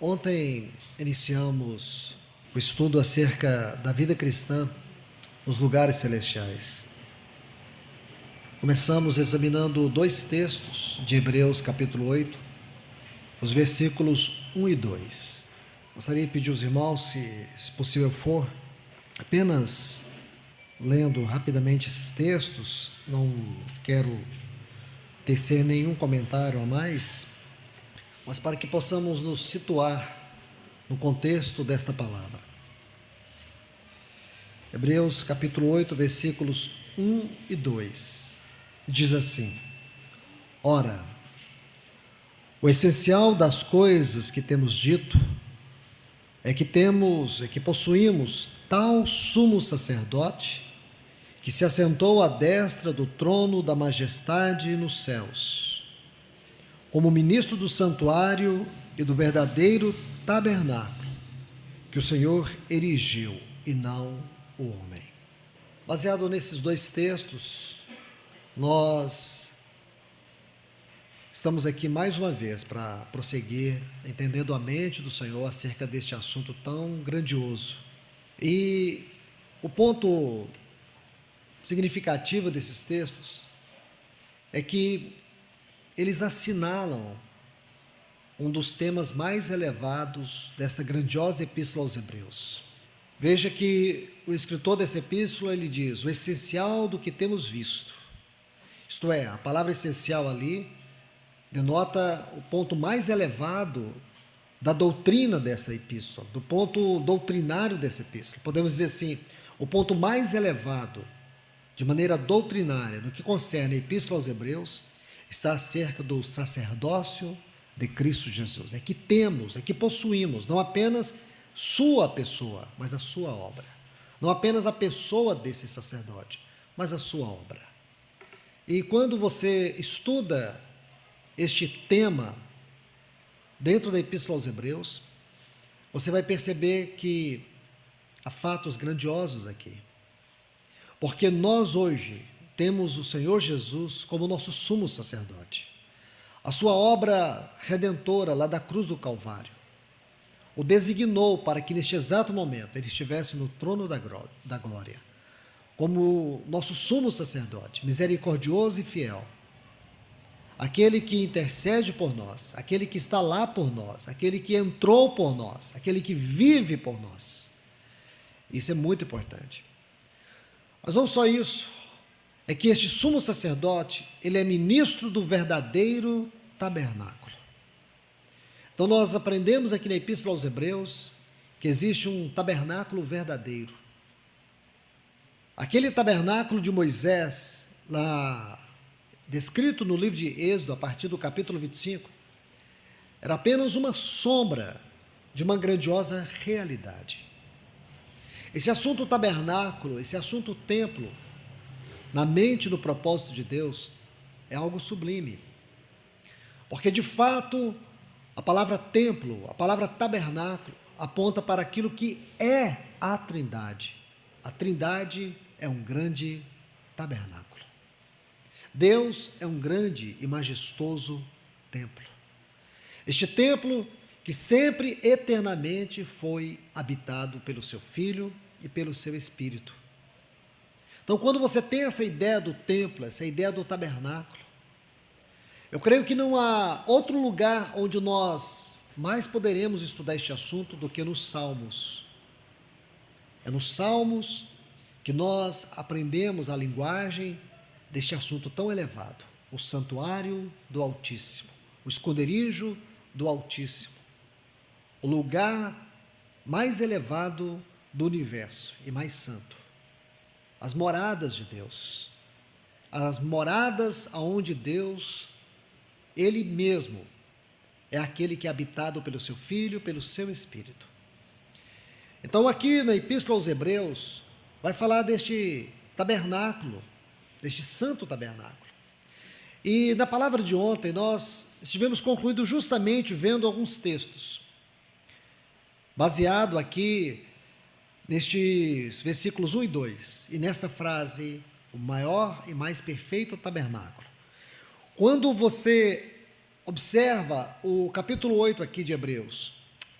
Ontem iniciamos o estudo acerca da vida cristã nos lugares celestiais. Começamos examinando dois textos de Hebreus capítulo 8, os versículos 1 e 2. Gostaria de pedir aos irmãos, se possível for, apenas lendo rapidamente esses textos, não quero tecer nenhum comentário a mais, mas para que possamos nos situar no contexto desta palavra. Hebreus capítulo 8, versículos 1 e 2, diz assim: Ora, o essencial das coisas que temos dito é que possuímos tal sumo sacerdote que se assentou à destra do trono da majestade nos céus, como ministro do santuário e do verdadeiro tabernáculo que o Senhor erigiu e não o homem. Baseado nesses dois textos, nós estamos aqui mais uma vez para prosseguir entendendo a mente do Senhor acerca deste assunto tão grandioso. E o ponto significativo desses textos é que eles assinalam um dos temas mais elevados desta grandiosa epístola aos Hebreus. Veja que o escritor dessa epístola, ele diz, o essencial do que temos visto. Isto é, a palavra essencial ali denota o ponto mais elevado da doutrina dessa epístola, do ponto doutrinário dessa epístola. Podemos dizer assim, o ponto mais elevado, de maneira doutrinária, no que concerne a epístola aos Hebreus, está acerca do sacerdócio de Cristo Jesus. É que temos, é que possuímos, não apenas sua pessoa, mas a sua obra. Não apenas a pessoa desse sacerdote, mas a sua obra. E quando você estuda este tema dentro da epístola aos Hebreus, você vai perceber que há fatos grandiosos aqui. Porque nós hoje temos o Senhor Jesus como nosso sumo sacerdote. A sua obra redentora lá da cruz do Calvário o designou para que neste exato momento ele estivesse no trono da glória, como nosso sumo sacerdote, misericordioso e fiel. Aquele que intercede por nós, aquele que está lá por nós, aquele que entrou por nós, aquele que vive por nós. Isso é muito importante. Mas não só isso, é que este sumo sacerdote, ele é ministro do verdadeiro tabernáculo. Então nós aprendemos aqui na Epístola aos Hebreus que existe um tabernáculo verdadeiro. Aquele tabernáculo de Moisés, lá descrito no livro de Êxodo, a partir do capítulo 25, era apenas uma sombra de uma grandiosa realidade. Esse assunto tabernáculo, esse assunto templo, na mente e no propósito de Deus, é algo sublime. Porque, de fato, a palavra templo, a palavra tabernáculo, aponta para aquilo que é a Trindade. A Trindade é um grande tabernáculo. Deus é um grande e majestoso templo. Este templo que sempre, eternamente, foi habitado pelo seu Filho e pelo seu Espírito. Então, quando você tem essa ideia do templo, essa ideia do tabernáculo, eu creio que não há outro lugar onde nós mais poderemos estudar este assunto do que nos Salmos. É nos Salmos que nós aprendemos a linguagem deste assunto tão elevado, o santuário do Altíssimo, o esconderijo do Altíssimo, o lugar mais elevado do universo e mais santo. As moradas de Deus, as moradas aonde Deus, Ele mesmo, é aquele que é habitado pelo seu Filho, pelo seu Espírito. Então aqui na Epístola aos Hebreus, vai falar deste tabernáculo, deste santo tabernáculo. E na palavra de ontem nós estivemos concluindo justamente vendo alguns textos, baseado aqui nestes versículos 1 e 2, e nesta frase, o maior e mais perfeito tabernáculo. Quando você observa o capítulo 8 aqui de Hebreus,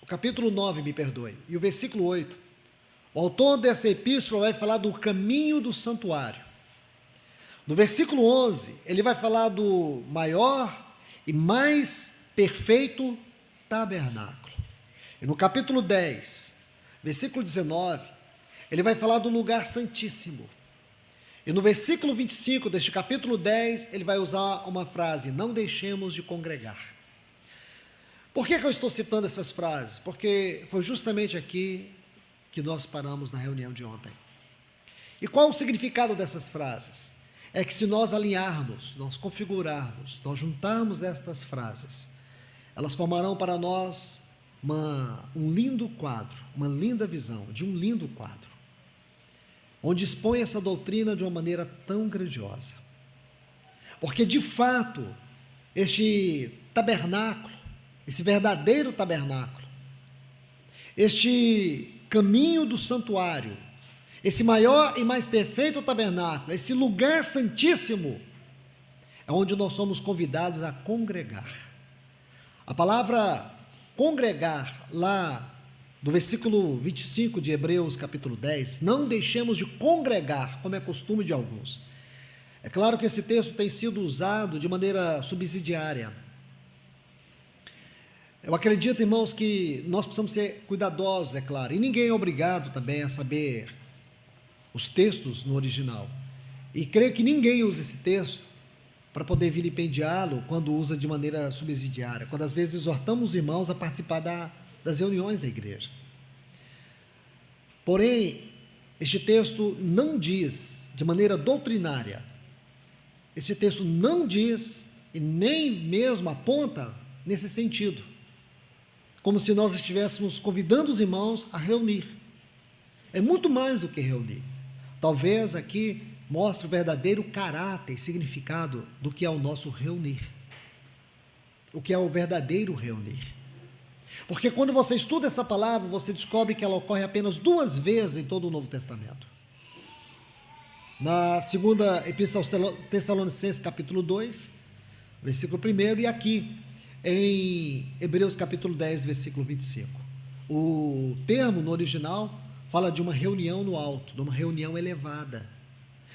capítulo 9, me perdoe, e o versículo 8, o autor dessa epístola vai falar do caminho do santuário. No versículo 11, ele vai falar do maior e mais perfeito tabernáculo. E no capítulo 10, versículo 19, ele vai falar do lugar santíssimo. E no versículo 25 deste capítulo 10, ele vai usar uma frase: não deixemos de congregar. Por que eu estou citando essas frases? Porque foi justamente aqui que nós paramos na reunião de ontem. E qual o significado dessas frases? É que se nós alinharmos, nós configurarmos, nós juntarmos estas frases, elas formarão para nós um lindo quadro, uma linda visão de um lindo quadro, onde expõe essa doutrina de uma maneira tão grandiosa. Porque, de fato, este tabernáculo, esse verdadeiro tabernáculo, este caminho do santuário, esse maior e mais perfeito tabernáculo, esse lugar santíssimo, é onde nós somos convidados a congregar. A palavra congregar, lá do versículo 25 de Hebreus capítulo 10, não deixemos de congregar, como é costume de alguns. É claro que esse texto tem sido usado de maneira subsidiária. Eu acredito, irmãos, que nós precisamos ser cuidadosos, é claro, e ninguém é obrigado também a saber os textos no original. E creio que ninguém usa esse texto para poder vilipendiá-lo quando usa de maneira subsidiária, quando às vezes exortamos os irmãos a participar das reuniões da igreja. Porém, este texto não diz de maneira doutrinária, este texto não diz e nem mesmo aponta nesse sentido, como se nós estivéssemos convidando os irmãos a reunir. É muito mais do que reunir. Talvez aqui mostre o verdadeiro caráter e significado do que é o nosso reunir. O que é o verdadeiro reunir. Porque quando você estuda essa palavra, você descobre que ela ocorre apenas 2 vezes em todo o Novo Testamento. Na segunda epístola aos Tessalonicenses, capítulo 2, versículo 1, e aqui em Hebreus capítulo 10, versículo 25. O termo no original fala de uma reunião no alto, de uma reunião elevada.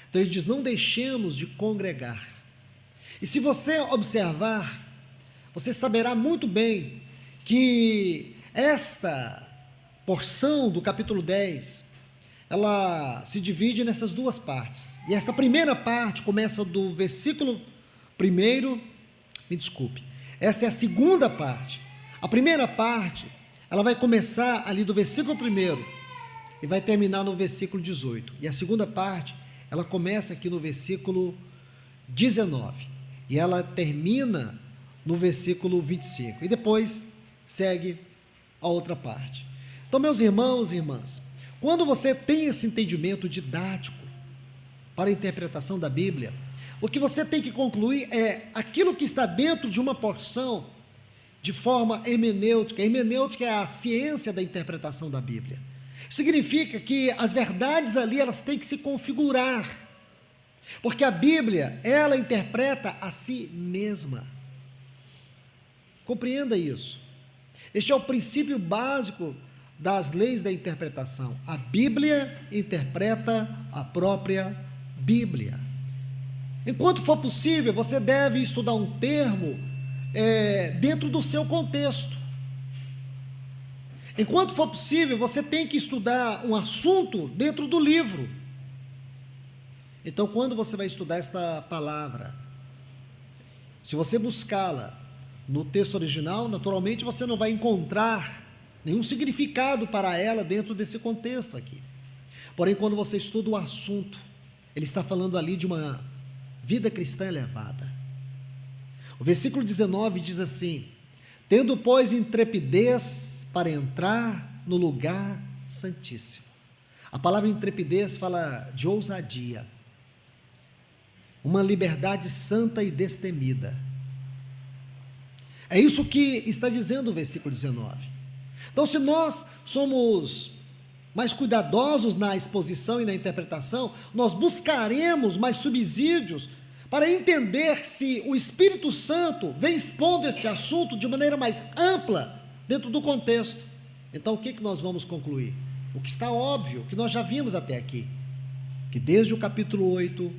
Então ele diz: não deixemos de congregar. E se você observar, você saberá muito bem que esta porção do capítulo 10, ela se divide nessas 2 partes. E esta primeira parte começa do versículo 1, esta é a segunda parte. A primeira parte, ela vai começar ali do versículo 1 e vai terminar no versículo 18. E a segunda parte, ela começa aqui no versículo 19 e ela termina no versículo 25. E depois segue a outra parte. Então, meus irmãos e irmãs, quando você tem esse entendimento didático para a interpretação da Bíblia, o que você tem que concluir é aquilo que está dentro de uma porção de forma hermenêutica. A hermenêutica é a ciência da interpretação da Bíblia. Significa que as verdades ali, elas têm que se configurar, porque a Bíblia, ela interpreta a si mesma. Compreenda isso. Este é o princípio básico das leis da interpretação. A Bíblia interpreta a própria Bíblia. Enquanto for possível, você deve estudar um termo dentro do seu contexto. Enquanto for possível, você tem que estudar um assunto dentro do livro. Então, quando você vai estudar esta palavra, se você buscá-la no texto original, naturalmente você não vai encontrar nenhum significado para ela dentro desse contexto aqui. Porém, quando você estuda o assunto, ele está falando ali de uma vida cristã elevada. O versículo 19 diz assim: tendo, pois, intrepidez para entrar no lugar santíssimo. A palavra intrepidez fala de ousadia, uma liberdade santa e destemida. É isso que está dizendo o versículo 19. Então, se nós somos mais cuidadosos na exposição e na interpretação, nós buscaremos mais subsídios para entender se o Espírito Santo vem expondo este assunto de maneira mais ampla dentro do contexto. Então, o que nós vamos concluir? O que está óbvio, que nós já vimos até aqui, que desde o capítulo 8,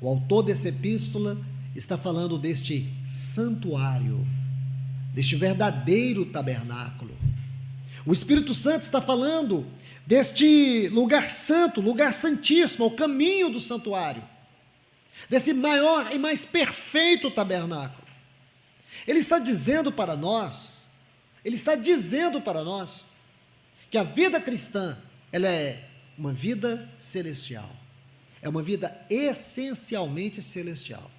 o autor dessa epístola está falando deste santuário, deste verdadeiro tabernáculo. O Espírito Santo está falando deste lugar santo, lugar santíssimo, o caminho do santuário, desse maior e mais perfeito tabernáculo. Ele está dizendo para nós, que a vida cristã, ela é uma vida celestial, é uma vida essencialmente celestial.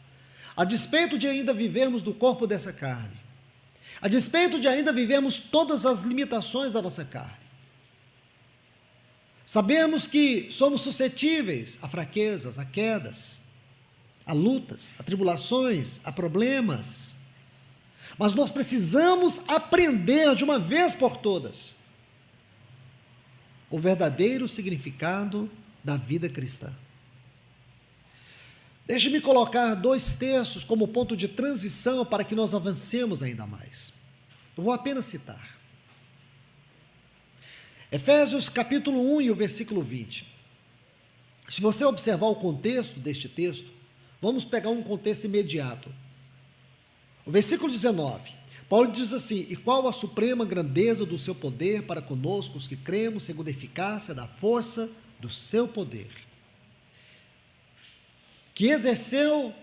A despeito de ainda vivermos do corpo dessa carne, a despeito de ainda vivermos todas as limitações da nossa carne, sabemos que somos suscetíveis a fraquezas, a quedas, a lutas, a tribulações, a problemas, mas nós precisamos aprender de uma vez por todas o verdadeiro significado da vida cristã. Deixe-me colocar 2 textos como ponto de transição para que nós avancemos ainda mais. Eu vou apenas citar. Efésios capítulo 1 e o versículo 20. Se você observar o contexto deste texto, vamos pegar um contexto imediato. O versículo 19. Paulo diz assim: e qual a suprema grandeza do seu poder para conosco, os que cremos, segundo a eficácia da força do seu poder, que exerceu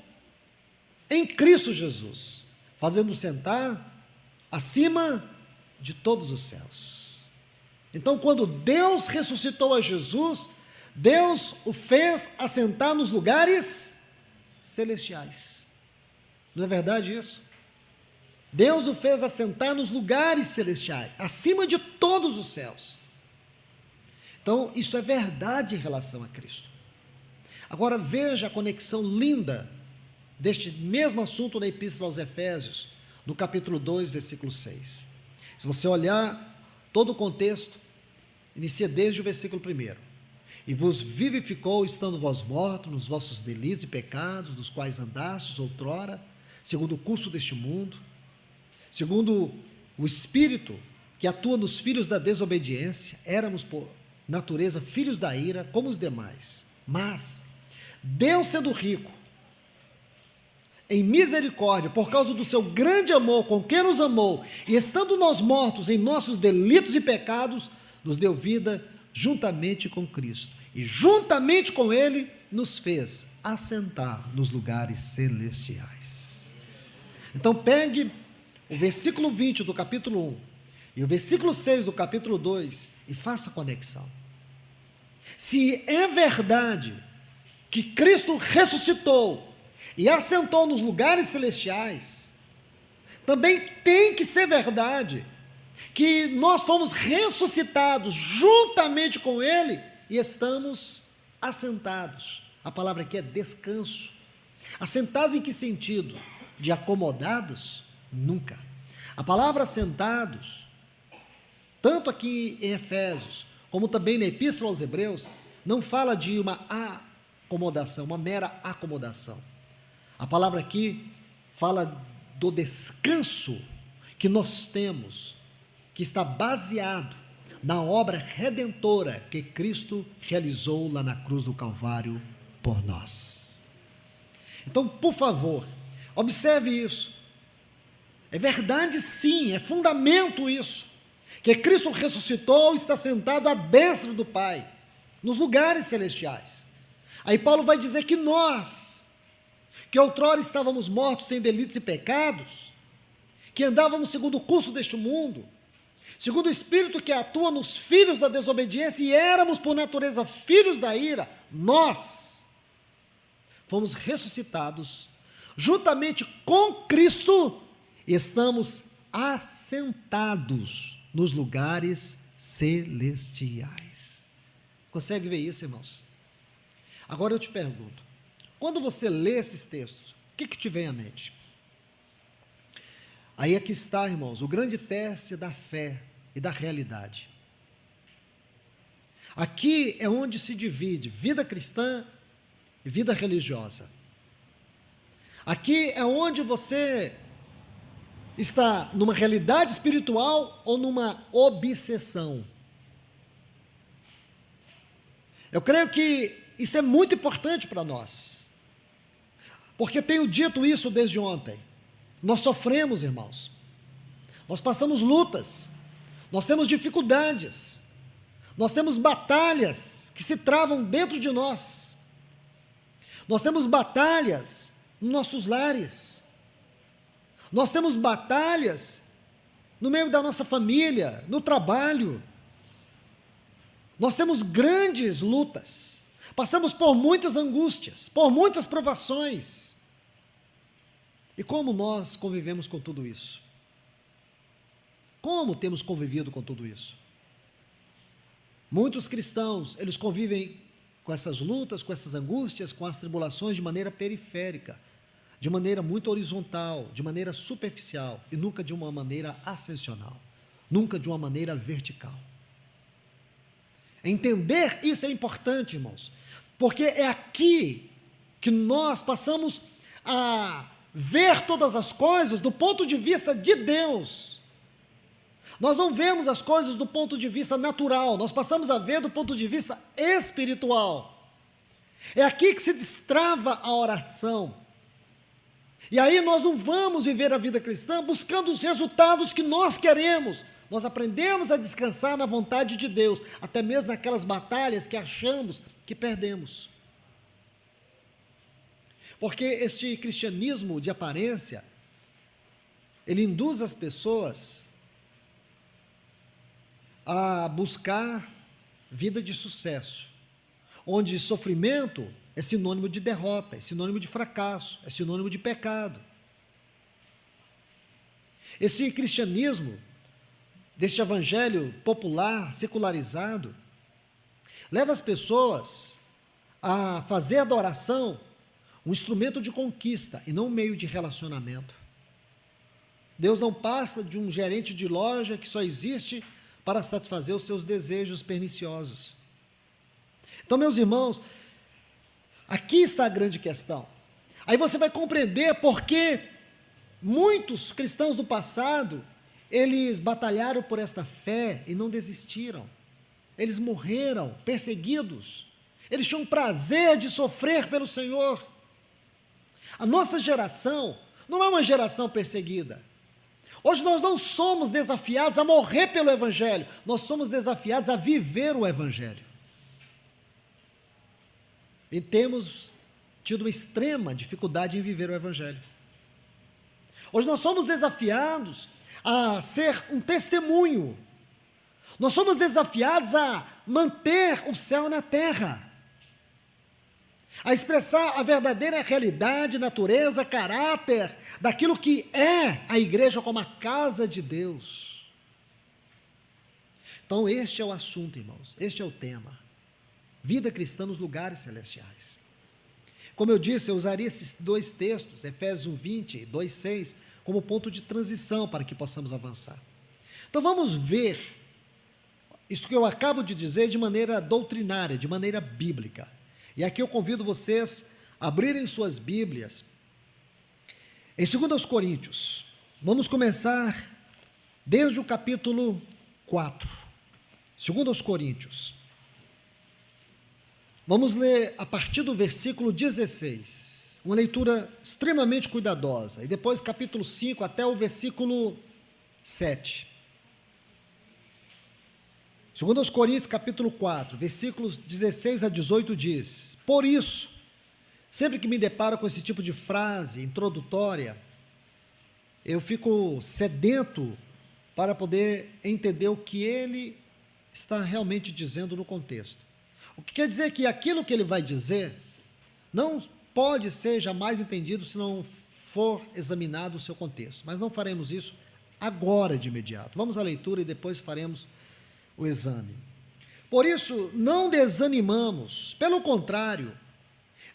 em Cristo Jesus, fazendo-nos sentar acima de todos os céus. Então, quando Deus ressuscitou a Jesus, Deus o fez assentar nos lugares celestiais. Não é verdade isso? Deus o fez assentar nos lugares celestiais, acima de todos os céus. Então, isso é verdade em relação a Cristo. Agora, veja a conexão linda deste mesmo assunto na Epístola aos Efésios, no capítulo 2, versículo 6. Se você olhar todo o contexto, inicia desde o versículo 1. E vos vivificou, estando vós mortos nos vossos delitos e pecados, dos quais andastes outrora, segundo o curso deste mundo, segundo o Espírito que atua nos filhos da desobediência, éramos por natureza filhos da ira, como os demais. Mas Deus, sendo rico em misericórdia, por causa do seu grande amor com quem nos amou, e estando nós mortos em nossos delitos e pecados, nos deu vida juntamente com Cristo, e juntamente com Ele nos fez assentar nos lugares celestiais. Então pegue o versículo 20 do capítulo 1 e o versículo 6 do capítulo 2 e faça a conexão. Se é verdade que Cristo ressuscitou e assentou nos lugares celestiais, também tem que ser verdade que nós fomos ressuscitados juntamente com Ele e estamos assentados. A palavra aqui é descanso. Assentados em que sentido? De acomodados? Nunca. A palavra assentados, tanto aqui em Efésios, como também na Epístola aos Hebreus, não fala de uma acomodação, uma mera acomodação. A palavra aqui fala do descanso que nós temos, que está baseado na obra redentora que Cristo realizou lá na cruz do Calvário por nós. Então, por favor, observe isso. É verdade, sim, é fundamento isso, que Cristo ressuscitou e está sentado à destra do Pai, nos lugares celestiais. Aí Paulo vai dizer que nós, que outrora estávamos mortos em delitos e pecados, que andávamos segundo o curso deste mundo, segundo o Espírito que atua nos filhos da desobediência, e éramos por natureza filhos da ira, nós fomos ressuscitados juntamente com Cristo, estamos assentados nos lugares celestiais. Consegue ver isso, irmãos? Agora eu te pergunto, quando você lê esses textos, o que te vem à mente? Aí é que está, irmãos, o grande teste da fé e da realidade. Aqui é onde se divide vida cristã e vida religiosa. Aqui é onde você está numa realidade espiritual ou numa obsessão. Eu creio que isso é muito importante para nós, porque tenho dito isso desde ontem. Nós sofremos, irmãos, nós passamos lutas, nós temos dificuldades, nós temos batalhas que se travam dentro de nós, nós temos batalhas nos nossos lares, nós temos batalhas no meio da nossa família, no trabalho, nós temos grandes lutas, passamos por muitas angústias, por muitas provações. E como nós convivemos com tudo isso? Como temos convivido com tudo isso? Muitos cristãos, eles convivem com essas lutas, com essas angústias, com as tribulações de maneira periférica, de maneira muito horizontal, de maneira superficial e nunca de uma maneira ascensional, nunca de uma maneira vertical. Entender isso é importante, irmãos, porque é aqui que nós passamos a ver todas as coisas do ponto de vista de Deus. Nós não vemos as coisas do ponto de vista natural, nós passamos a ver do ponto de vista espiritual. É aqui que se destrava a oração. E aí nós não vamos viver a vida cristã buscando os resultados que nós queremos. Nós aprendemos a descansar na vontade de Deus, até mesmo naquelas batalhas que achamos que perdemos. Porque este cristianismo de aparência, ele induz as pessoas a buscar vida de sucesso, onde sofrimento é sinônimo de derrota, é sinônimo de fracasso, é sinônimo de pecado. Esse cristianismo, deste evangelho popular, secularizado, leva as pessoas a fazer da oração um instrumento de conquista e não um meio de relacionamento. Deus não passa de um gerente de loja que só existe para satisfazer os seus desejos perniciosos. Então, meus irmãos, aqui está a grande questão. Aí você vai compreender por que muitos cristãos do passado, eles batalharam por esta fé e não desistiram. Eles morreram perseguidos. Eles tinham prazer de sofrer pelo Senhor. A nossa geração não é uma geração perseguida. Hoje nós não somos desafiados a morrer pelo Evangelho, nós somos desafiados a viver o Evangelho. E temos tido uma extrema dificuldade em viver o Evangelho. Hoje nós somos desafiados a ser um testemunho. Nós somos desafiados a manter o céu na terra, a expressar a verdadeira realidade, natureza, caráter daquilo que é a igreja como a casa de Deus. Então este é o assunto, irmãos, este é o tema. Vida cristã nos lugares celestiais. Como eu disse, eu usaria esses dois textos, Efésios 1:20 e 2:6, como ponto de transição para que possamos avançar. Então vamos ver isso que eu acabo de dizer de maneira doutrinária, de maneira bíblica. E aqui eu convido vocês a abrirem suas Bíblias em 2 Coríntios. Vamos começar desde o capítulo 4. 2 Coríntios. Vamos ler a partir do versículo 16. Uma leitura extremamente cuidadosa. E depois capítulo 5 até o versículo 7. 2 Coríntios, capítulo 4, versículos 16 a 18 diz: Por isso, sempre que me deparo com esse tipo de frase introdutória, eu fico sedento para poder entender o que ele está realmente dizendo no contexto. O que quer dizer que aquilo que ele vai dizer não pode ser jamais entendido se não for examinado o seu contexto. Mas não faremos isso agora de imediato. Vamos à leitura e depois faremos o exame. Por isso, não desanimamos, pelo contrário,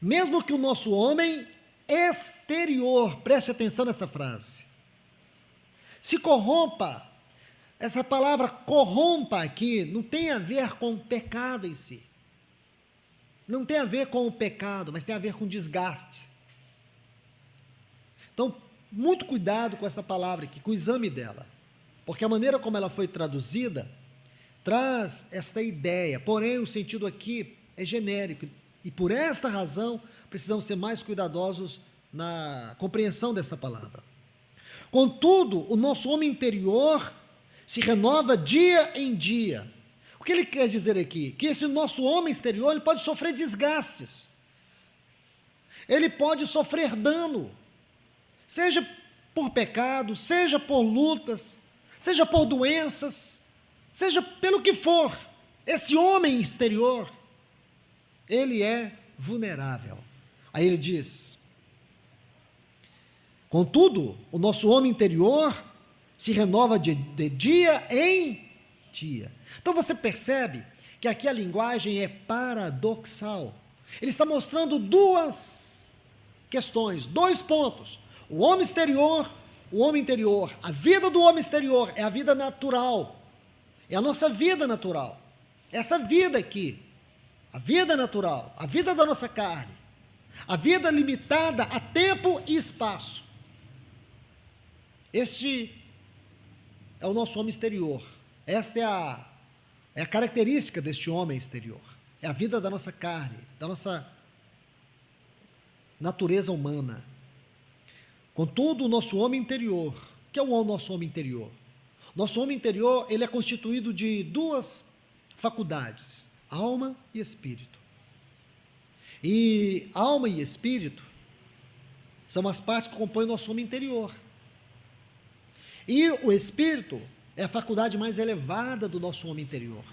mesmo que o nosso homem exterior, preste atenção nessa frase, se corrompa. Essa palavra corrompa aqui não tem a ver com o pecado em si, não tem a ver com o pecado, mas tem a ver com desgaste. Então, muito cuidado com essa palavra aqui, com o exame dela, porque a maneira como ela foi traduzida traz esta ideia, porém o sentido aqui é genérico, e por esta razão precisamos ser mais cuidadosos na compreensão desta palavra. Contudo, o nosso homem interior se renova dia em dia. O que ele quer dizer aqui? Que esse nosso homem exterior, ele pode sofrer desgastes, ele pode sofrer dano, seja por pecado, seja por lutas, seja por doenças, seja pelo que for. Esse homem exterior, ele é vulnerável. Aí ele diz: contudo, o nosso homem interior se renova de dia em dia. Então você percebe que aqui a linguagem é paradoxal. Ele está mostrando duas questões, dois pontos. O homem exterior, o homem interior. A vida do homem exterior é a vida natural, é a nossa vida natural. Essa vida aqui, a vida natural, a vida da nossa carne, a vida limitada a tempo e espaço. Este é o nosso homem exterior. Esta é a característica deste homem exterior. É a vida da nossa carne, da nossa natureza humana. Contudo, o nosso homem interior, que é o nosso homem interior? Nosso homem interior, ele é constituído de duas faculdades, alma e espírito. E alma e espírito são as partes que compõem o nosso homem interior. E o espírito é a faculdade mais elevada do nosso homem interior.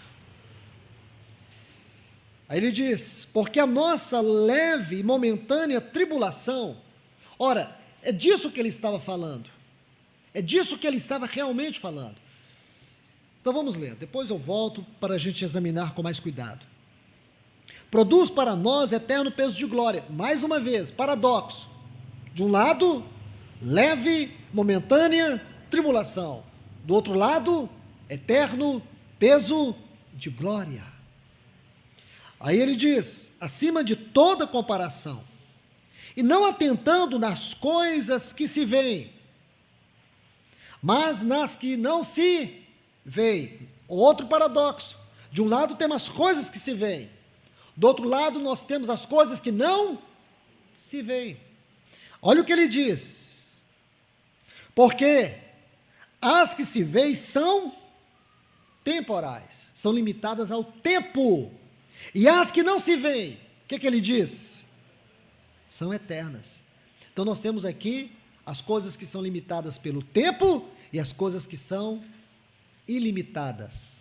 Aí ele diz: porque a nossa leve e momentânea tribulação, ora, é disso que ele estava falando, é disso que ele estava realmente falando. Então vamos ler, depois eu volto para a gente examinar com mais cuidado. Produz para nós eterno peso de glória. Mais uma vez, paradoxo. De um lado, leve, momentânea tribulação. Do outro lado, eterno peso de glória. Aí ele diz: acima de toda comparação, e não atentando nas coisas que se veem, mas nas que não se veem. Outro paradoxo. De um lado temos as coisas que se veem, do outro lado nós temos as coisas que não se veem. Olha o que ele diz: porque as que se veem são temporais, são limitadas ao tempo, e as que não se veem, o que ele diz? São eternas. Então nós temos aqui as coisas que são limitadas pelo tempo e as coisas que são ilimitadas,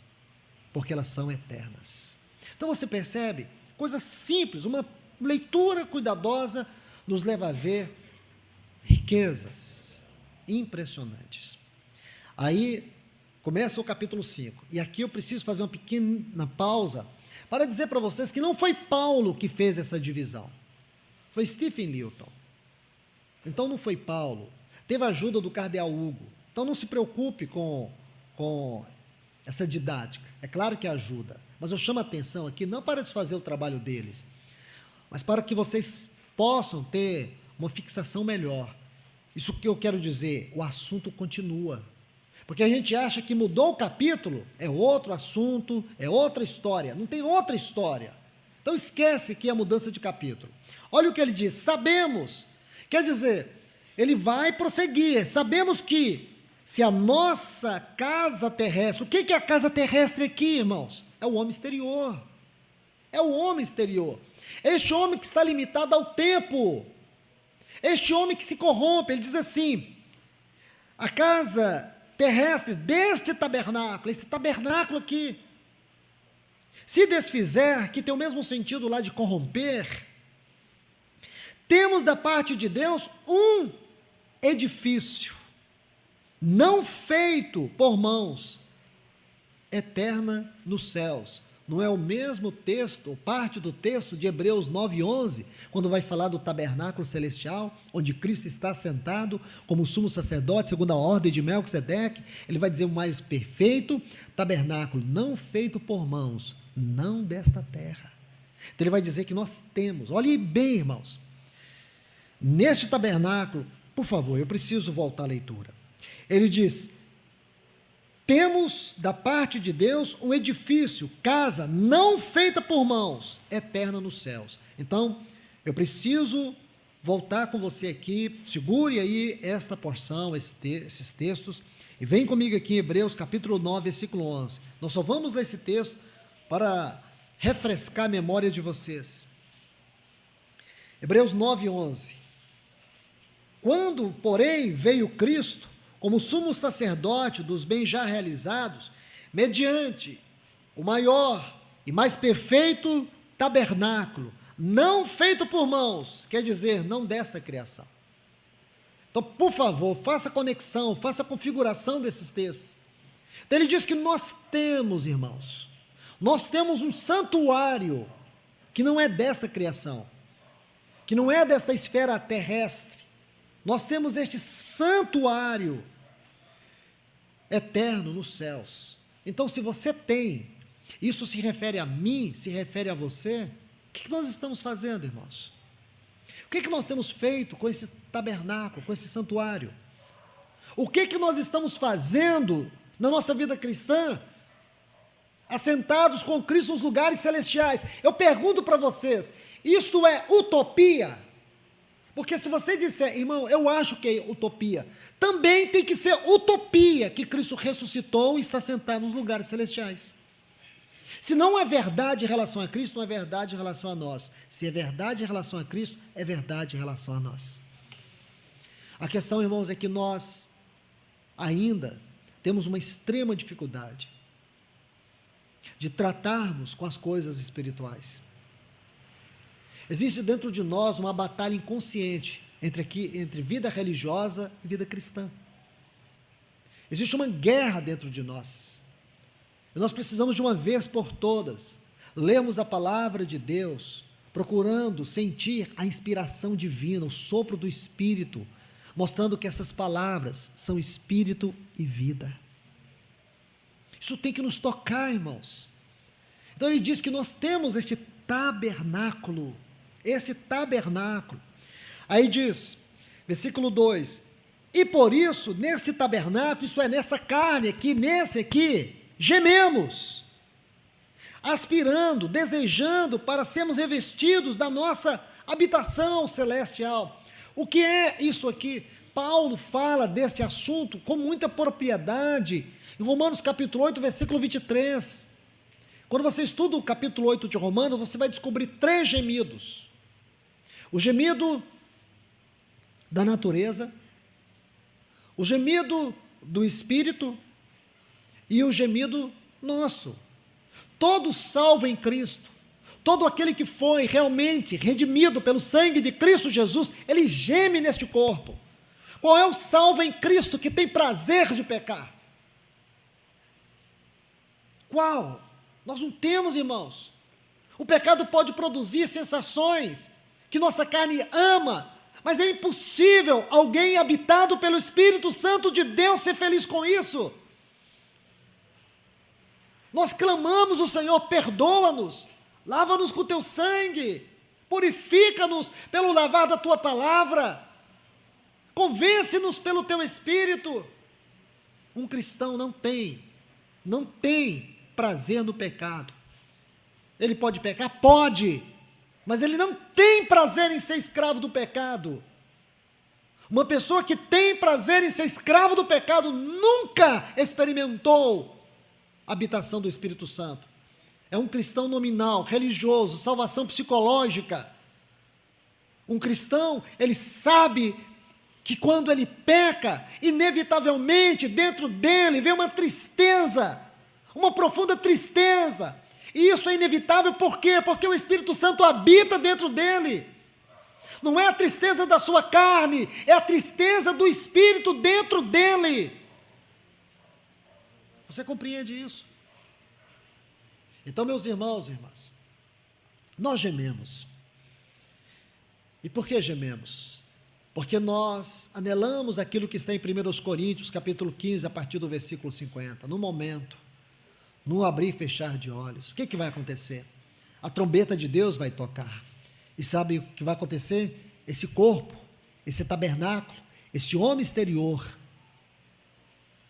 porque elas são eternas. Então você percebe, coisa simples, uma leitura cuidadosa nos leva a ver riquezas impressionantes. Aí começa o capítulo 5, e aqui eu preciso fazer uma pequena pausa para dizer para vocês que não foi Paulo que fez essa divisão, foi Stephen Newton. Então não foi Paulo, teve a ajuda do cardeal Hugo. Então não se preocupe com essa didática, é claro que ajuda, mas eu chamo a atenção aqui não para desfazer o trabalho deles, mas para que vocês possam ter uma fixação melhor. Isso que eu quero dizer, o assunto continua, porque a gente acha que mudou o capítulo, é outro assunto, é outra história, não tem outra história. Então esquece que é a mudança de capítulo. Olha o que ele diz: sabemos, quer dizer, ele vai prosseguir, sabemos que se a nossa casa terrestre, o que é a casa terrestre aqui, irmãos? É o homem exterior, é o homem exterior, este homem que está limitado ao tempo, este homem que se corrompe. Ele diz assim: a casa terrestre deste tabernáculo, esse tabernáculo aqui, se desfizer, que tem o mesmo sentido lá de corromper, temos da parte de Deus um edifício, não feito por mãos, eterna nos céus. Não é o mesmo texto, parte do texto de Hebreus 9:11, quando vai falar do tabernáculo celestial, onde Cristo está sentado como sumo sacerdote, segundo a ordem de Melquisedeque. Ele vai dizer o mais perfeito tabernáculo, não feito por mãos, não desta terra. Então ele vai dizer que nós temos, olhem bem, irmãos, neste tabernáculo, por favor, eu preciso voltar à leitura. Ele diz: temos da parte de Deus um edifício, casa não feita por mãos, eterna nos céus. Então, eu preciso voltar com você aqui, segure aí esta porção, esses textos, e vem comigo aqui em Hebreus capítulo 9, versículo 11. Nós só vamos ler esse texto para refrescar a memória de vocês. Hebreus 9, 11. Quando, porém, veio Cristo, como sumo sacerdote dos bens já realizados, mediante o maior e mais perfeito tabernáculo, não feito por mãos, quer dizer, não desta criação. Então, por favor, faça a conexão, faça a configuração desses textos. Então, ele diz que nós temos, irmãos, nós temos um santuário que não é desta criação, que não é desta esfera terrestre. Nós temos este santuário eterno nos céus. Então, se você tem, isso se refere a mim, se refere a você, o que nós estamos fazendo, irmãos? O que nós temos feito com esse tabernáculo, com esse santuário? O que nós estamos fazendo na nossa vida cristã, assentados com Cristo nos lugares celestiais? Eu pergunto para vocês, isto é utopia? Porque se você disser, irmão, eu acho que é utopia, também tem que ser utopia que Cristo ressuscitou e está sentado nos lugares celestiais. Se não é verdade em relação a Cristo, não é verdade em relação a nós. Se é verdade em relação a Cristo, é verdade em relação a nós. A questão, irmãos, é que nós ainda temos uma extrema dificuldade de tratarmos com as coisas espirituais. Existe dentro de nós uma batalha inconsciente entre vida religiosa e vida cristã. Existe uma guerra dentro de nós. E nós precisamos de uma vez por todas lermos a palavra de Deus, procurando sentir a inspiração divina, o sopro do Espírito, mostrando que essas palavras são Espírito e vida. Isso tem que nos tocar, irmãos. Então ele diz que nós temos este tabernáculo. Aí diz, versículo 2, e por isso, neste tabernáculo, isto é, nessa carne aqui, nesse aqui, gememos, aspirando, desejando para sermos revestidos da nossa habitação celestial. O que é isso aqui? Paulo fala deste assunto com muita propriedade, em Romanos capítulo 8, versículo 23. Quando você estuda o capítulo 8 de Romanos, você vai descobrir 3 gemidos. O gemido da natureza, o gemido do Espírito e o gemido nosso. Todo salvo em Cristo, todo aquele que foi realmente redimido pelo sangue de Cristo Jesus, ele geme neste corpo. Qual é o salvo em Cristo que tem prazer de pecar? Qual? Nós não temos, irmãos. O pecado pode produzir sensações que nossa carne ama, mas é impossível alguém habitado pelo Espírito Santo de Deus ser feliz com isso. Nós clamamos o Senhor, perdoa-nos, lava-nos com o teu sangue, purifica-nos pelo lavar da tua palavra, convence-nos pelo teu Espírito. Um cristão não tem prazer no pecado. Ele pode pecar? Pode, mas ele não tem prazer em ser escravo do pecado. Uma pessoa que tem prazer em ser escravo do pecado nunca experimentou a habitação do Espírito Santo. É um cristão nominal, religioso, salvação psicológica. Um cristão, ele sabe que quando ele peca, inevitavelmente dentro dele vem uma tristeza, uma profunda tristeza. E isso é inevitável, por quê? Porque o Espírito Santo habita dentro dele. Não é a tristeza da sua carne, é a tristeza do Espírito dentro dele. Você compreende isso? Então, meus irmãos e irmãs, nós gememos. E por que gememos? Porque nós anelamos aquilo que está em 1 Coríntios, capítulo 15, a partir do versículo 50. No momento, no abrir e fechar de olhos, o que vai acontecer? A trombeta de Deus vai tocar. E sabe o que vai acontecer? Esse corpo, esse tabernáculo, esse homem exterior,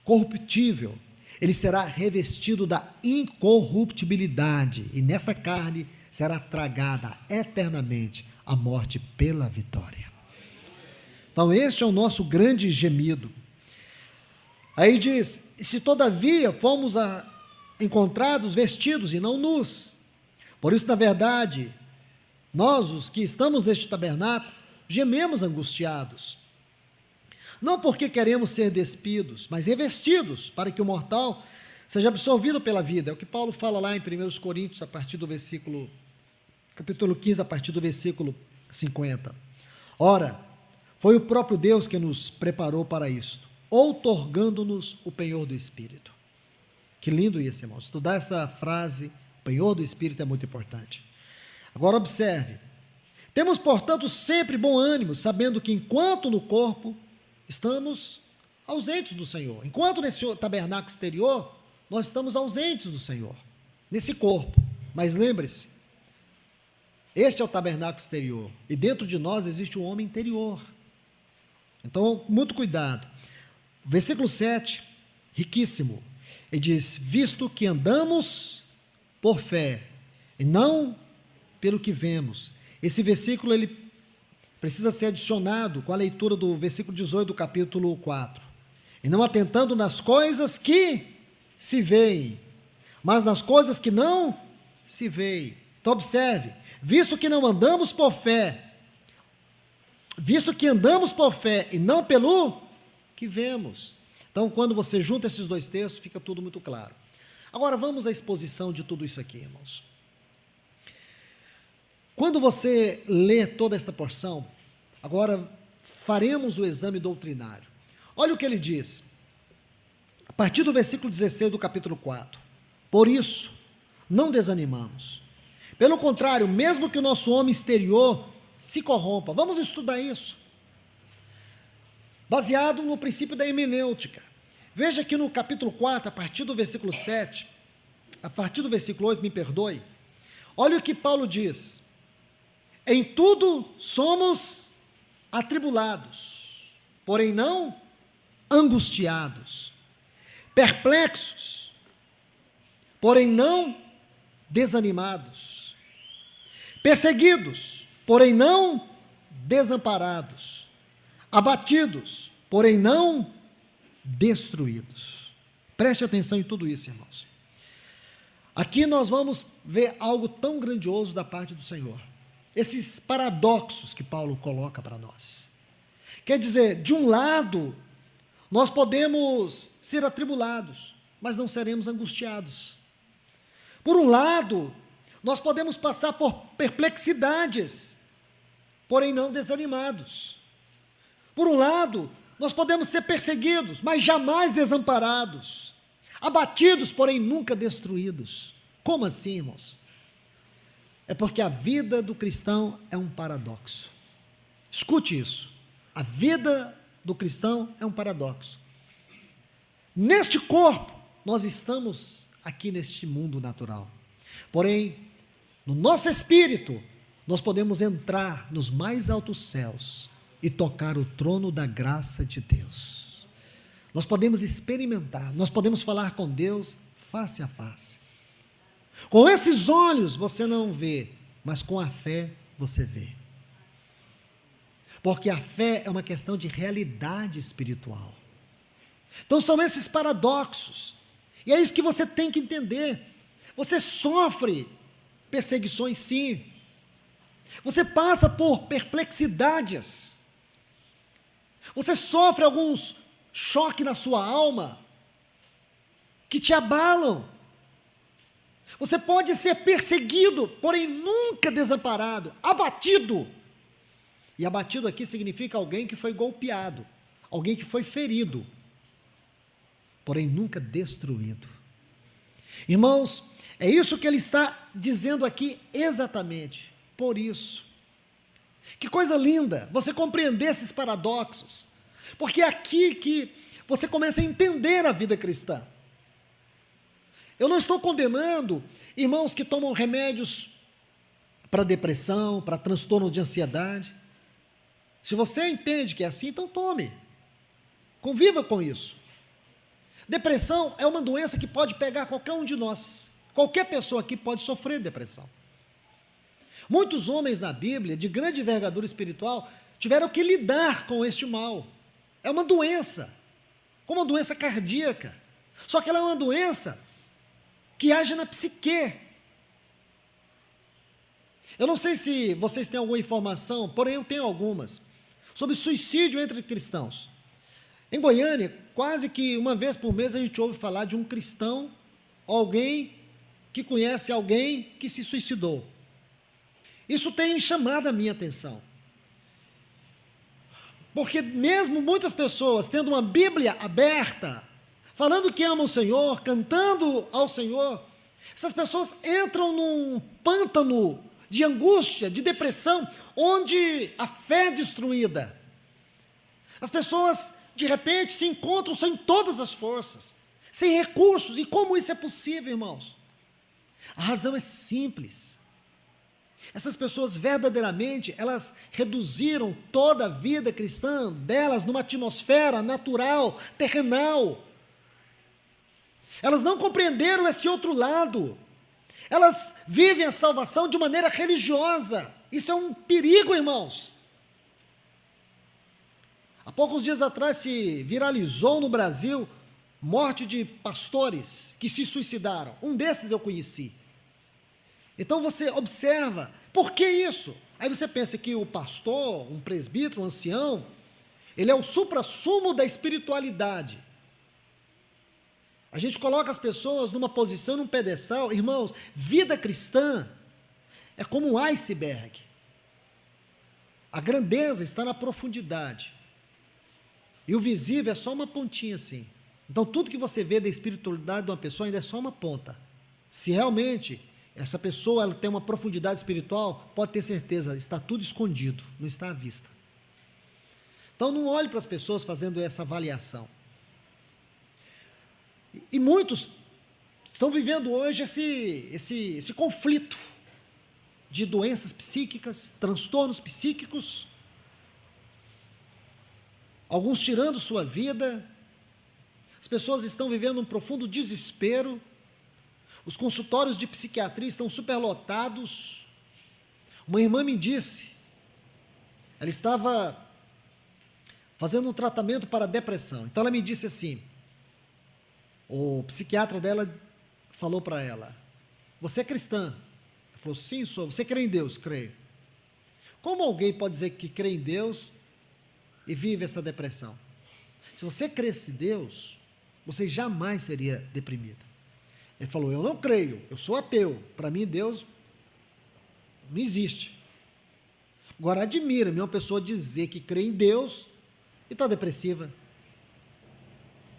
corruptível, ele será revestido da incorruptibilidade, e nesta carne será tragada eternamente a morte pela vitória. Então, este é o nosso grande gemido. Aí diz: se todavia fomos encontrados vestidos e não nus. Por isso, na verdade, nós, os que estamos neste tabernáculo, gememos angustiados. Não porque queremos ser despidos, mas revestidos, para que o mortal seja absorvido pela vida. É o que Paulo fala lá em 1 Coríntios, capítulo 15, a partir do versículo 50. Ora, foi o próprio Deus que nos preparou para isto, outorgando-nos o penhor do Espírito. Que lindo isso, irmãos. Estudar essa frase, penhor do Espírito, é muito importante. Agora observe: temos, portanto, sempre bom ânimo, sabendo que enquanto no corpo estamos ausentes do Senhor, enquanto nesse tabernáculo exterior nós estamos ausentes do Senhor, nesse corpo. Mas lembre-se, este é o tabernáculo exterior, e dentro de nós existe um homem interior. Então, muito cuidado. Versículo 7, riquíssimo. Ele diz: visto que andamos por fé, e não pelo que vemos. Esse versículo, ele precisa ser adicionado com a leitura do versículo 18 do capítulo 4. E não atentando nas coisas que se veem, mas nas coisas que não se veem. Então, observe: visto que andamos por fé e não pelo que vemos. Então, quando você junta esses dois textos, fica tudo muito claro. Agora, vamos à exposição de tudo isso aqui, irmãos. Quando você lê toda esta porção, agora faremos o exame doutrinário. Olha o que ele diz, a partir do versículo 16 do capítulo 4. Por isso, não desanimamos. Pelo contrário, mesmo que o nosso homem exterior se corrompa, vamos estudar isso, baseado no princípio da hermenêutica. Veja que no capítulo 4, a partir do versículo 7, a partir do versículo 8, me perdoe, olha o que Paulo diz: em tudo somos atribulados, porém não angustiados, perplexos, porém não desanimados, perseguidos, porém não desamparados, abatidos, porém não destruídos. Preste atenção em tudo isso, irmãos. Aqui nós vamos ver algo tão grandioso da parte do Senhor. Esses paradoxos que Paulo coloca para nós. Quer dizer, de um lado, nós podemos ser atribulados, mas não seremos angustiados. Por um lado, nós podemos passar por perplexidades, porém não desanimados. Por um lado, nós podemos ser perseguidos, mas jamais desamparados. Abatidos, porém nunca destruídos. Como assim, irmãos? É porque a vida do cristão é um paradoxo. Escute isso. A vida do cristão é um paradoxo. Neste corpo, nós estamos aqui neste mundo natural. Porém, no nosso espírito, nós podemos entrar nos mais altos céus e tocar o trono da graça de Deus. Nós podemos experimentar, nós podemos falar com Deus face a face. Com esses olhos você não vê, mas com a fé você vê. Porque a fé é uma questão de realidade espiritual. Então são esses paradoxos. E é isso que você tem que entender. Você sofre perseguições, sim. Você passa por perplexidades. Você sofre alguns choques na sua alma que te abalam. Você pode ser perseguido, porém nunca desamparado, abatido. E abatido aqui significa alguém que foi golpeado, alguém que foi ferido, porém nunca destruído. Irmãos, é isso que ele está dizendo aqui exatamente. Por isso, que coisa linda você compreender esses paradoxos, porque é aqui que você começa a entender a vida cristã. Eu não estou condenando irmãos que tomam remédios para depressão, para transtorno de ansiedade. Se você entende que é assim, então tome. Conviva com isso. Depressão é uma doença que pode pegar qualquer um de nós. Qualquer pessoa aqui pode sofrer de depressão. Muitos homens na Bíblia, de grande envergadura espiritual, tiveram que lidar com este mal. É uma doença, como uma doença cardíaca. Só que ela é uma doença que age na psique. Eu não sei se vocês têm alguma informação, porém eu tenho algumas, sobre suicídio entre cristãos. Em Goiânia, quase que uma vez por mês a gente ouve falar de um cristão, alguém que conhece alguém que se suicidou. Isso tem chamado a minha atenção. Porque mesmo muitas pessoas tendo uma Bíblia aberta, falando que amam o Senhor, cantando ao Senhor, essas pessoas entram num pântano de angústia, de depressão, onde a fé é destruída. As pessoas, de repente, se encontram sem todas as forças, sem recursos. E como isso é possível, irmãos? A razão é simples. Essas pessoas verdadeiramente, elas reduziram toda a vida cristã delas numa atmosfera natural, terrenal. Elas não compreenderam esse outro lado. Elas vivem a salvação de maneira religiosa. Isso é um perigo, irmãos. Há poucos dias atrás se viralizou no Brasil morte de pastores que se suicidaram. Um desses eu conheci. Então você observa, por que isso? Aí você pensa que o pastor, um presbítero, um ancião, ele é o suprassumo da espiritualidade. A gente coloca as pessoas numa posição, num pedestal. Irmãos, vida cristã é como um iceberg. A grandeza está na profundidade. E o visível é só uma pontinha assim. Então, tudo que você vê da espiritualidade de uma pessoa ainda é só uma ponta. Se realmente essa pessoa ela tem uma profundidade espiritual, pode ter certeza, está tudo escondido, não está à vista. Então, não olhe para as pessoas fazendo essa avaliação. E muitos estão vivendo hoje esse conflito de doenças psíquicas, transtornos psíquicos, alguns tirando sua vida. As pessoas estão vivendo um profundo desespero. Os consultórios de psiquiatria estão superlotados. Uma irmã me disse, ela estava fazendo um tratamento para depressão. Então ela me disse assim, o psiquiatra dela falou para ela, você é cristã? Ela falou, sim, sou. Você crê em Deus? Creio. Como alguém pode dizer que crê em Deus e vive essa depressão? Se você cresce em Deus, você jamais seria deprimido. Ele falou, eu não creio, eu sou ateu, para mim Deus não existe. Agora admira-me uma pessoa dizer que crê em Deus e está depressiva.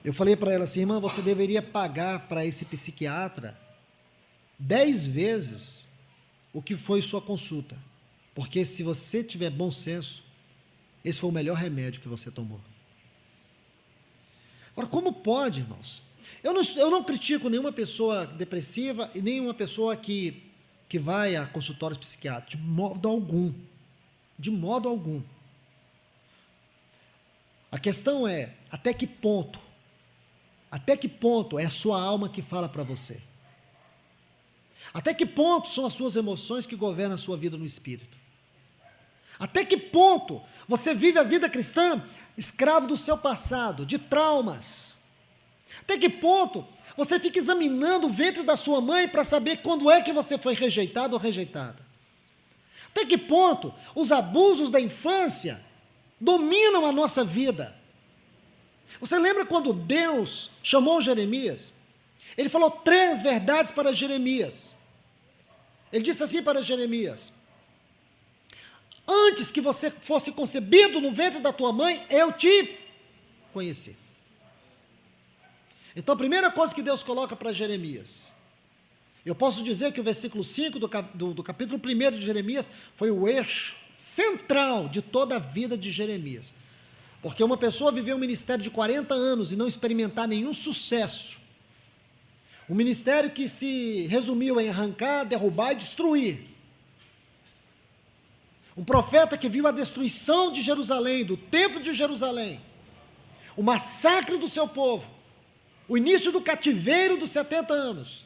Eu falei para ela assim, irmã, você deveria pagar para esse psiquiatra 10 vezes o que foi sua consulta, porque se você tiver bom senso, esse foi o melhor remédio que você tomou. Agora, como pode, irmãos? Eu não critico nenhuma pessoa depressiva e nenhuma pessoa que vai a consultórios psiquiátricos, de modo algum. De modo algum. A questão é, até que ponto é a sua alma que fala para você? Até que ponto são as suas emoções que governam a sua vida no espírito? Até que ponto você vive a vida cristã escravo do seu passado, de traumas? Até que ponto você fica examinando o ventre da sua mãe para saber quando é que você foi rejeitado ou rejeitada? Até que ponto os abusos da infância dominam a nossa vida? Você lembra quando Deus chamou Jeremias? Ele falou 3 verdades para Jeremias. Ele disse assim para Jeremias, antes que você fosse concebido no ventre da tua mãe, eu te conheci. Então, a primeira coisa que Deus coloca para Jeremias, eu posso dizer que o versículo 5 do capítulo 1 de Jeremias foi o eixo central de toda a vida de Jeremias. Porque uma pessoa viver um ministério de 40 anos e não experimentar nenhum sucesso, um ministério que se resumiu em arrancar, derrubar e destruir, um profeta que viu a destruição de Jerusalém, do templo de Jerusalém, o massacre do seu povo, o início do cativeiro dos 70 anos.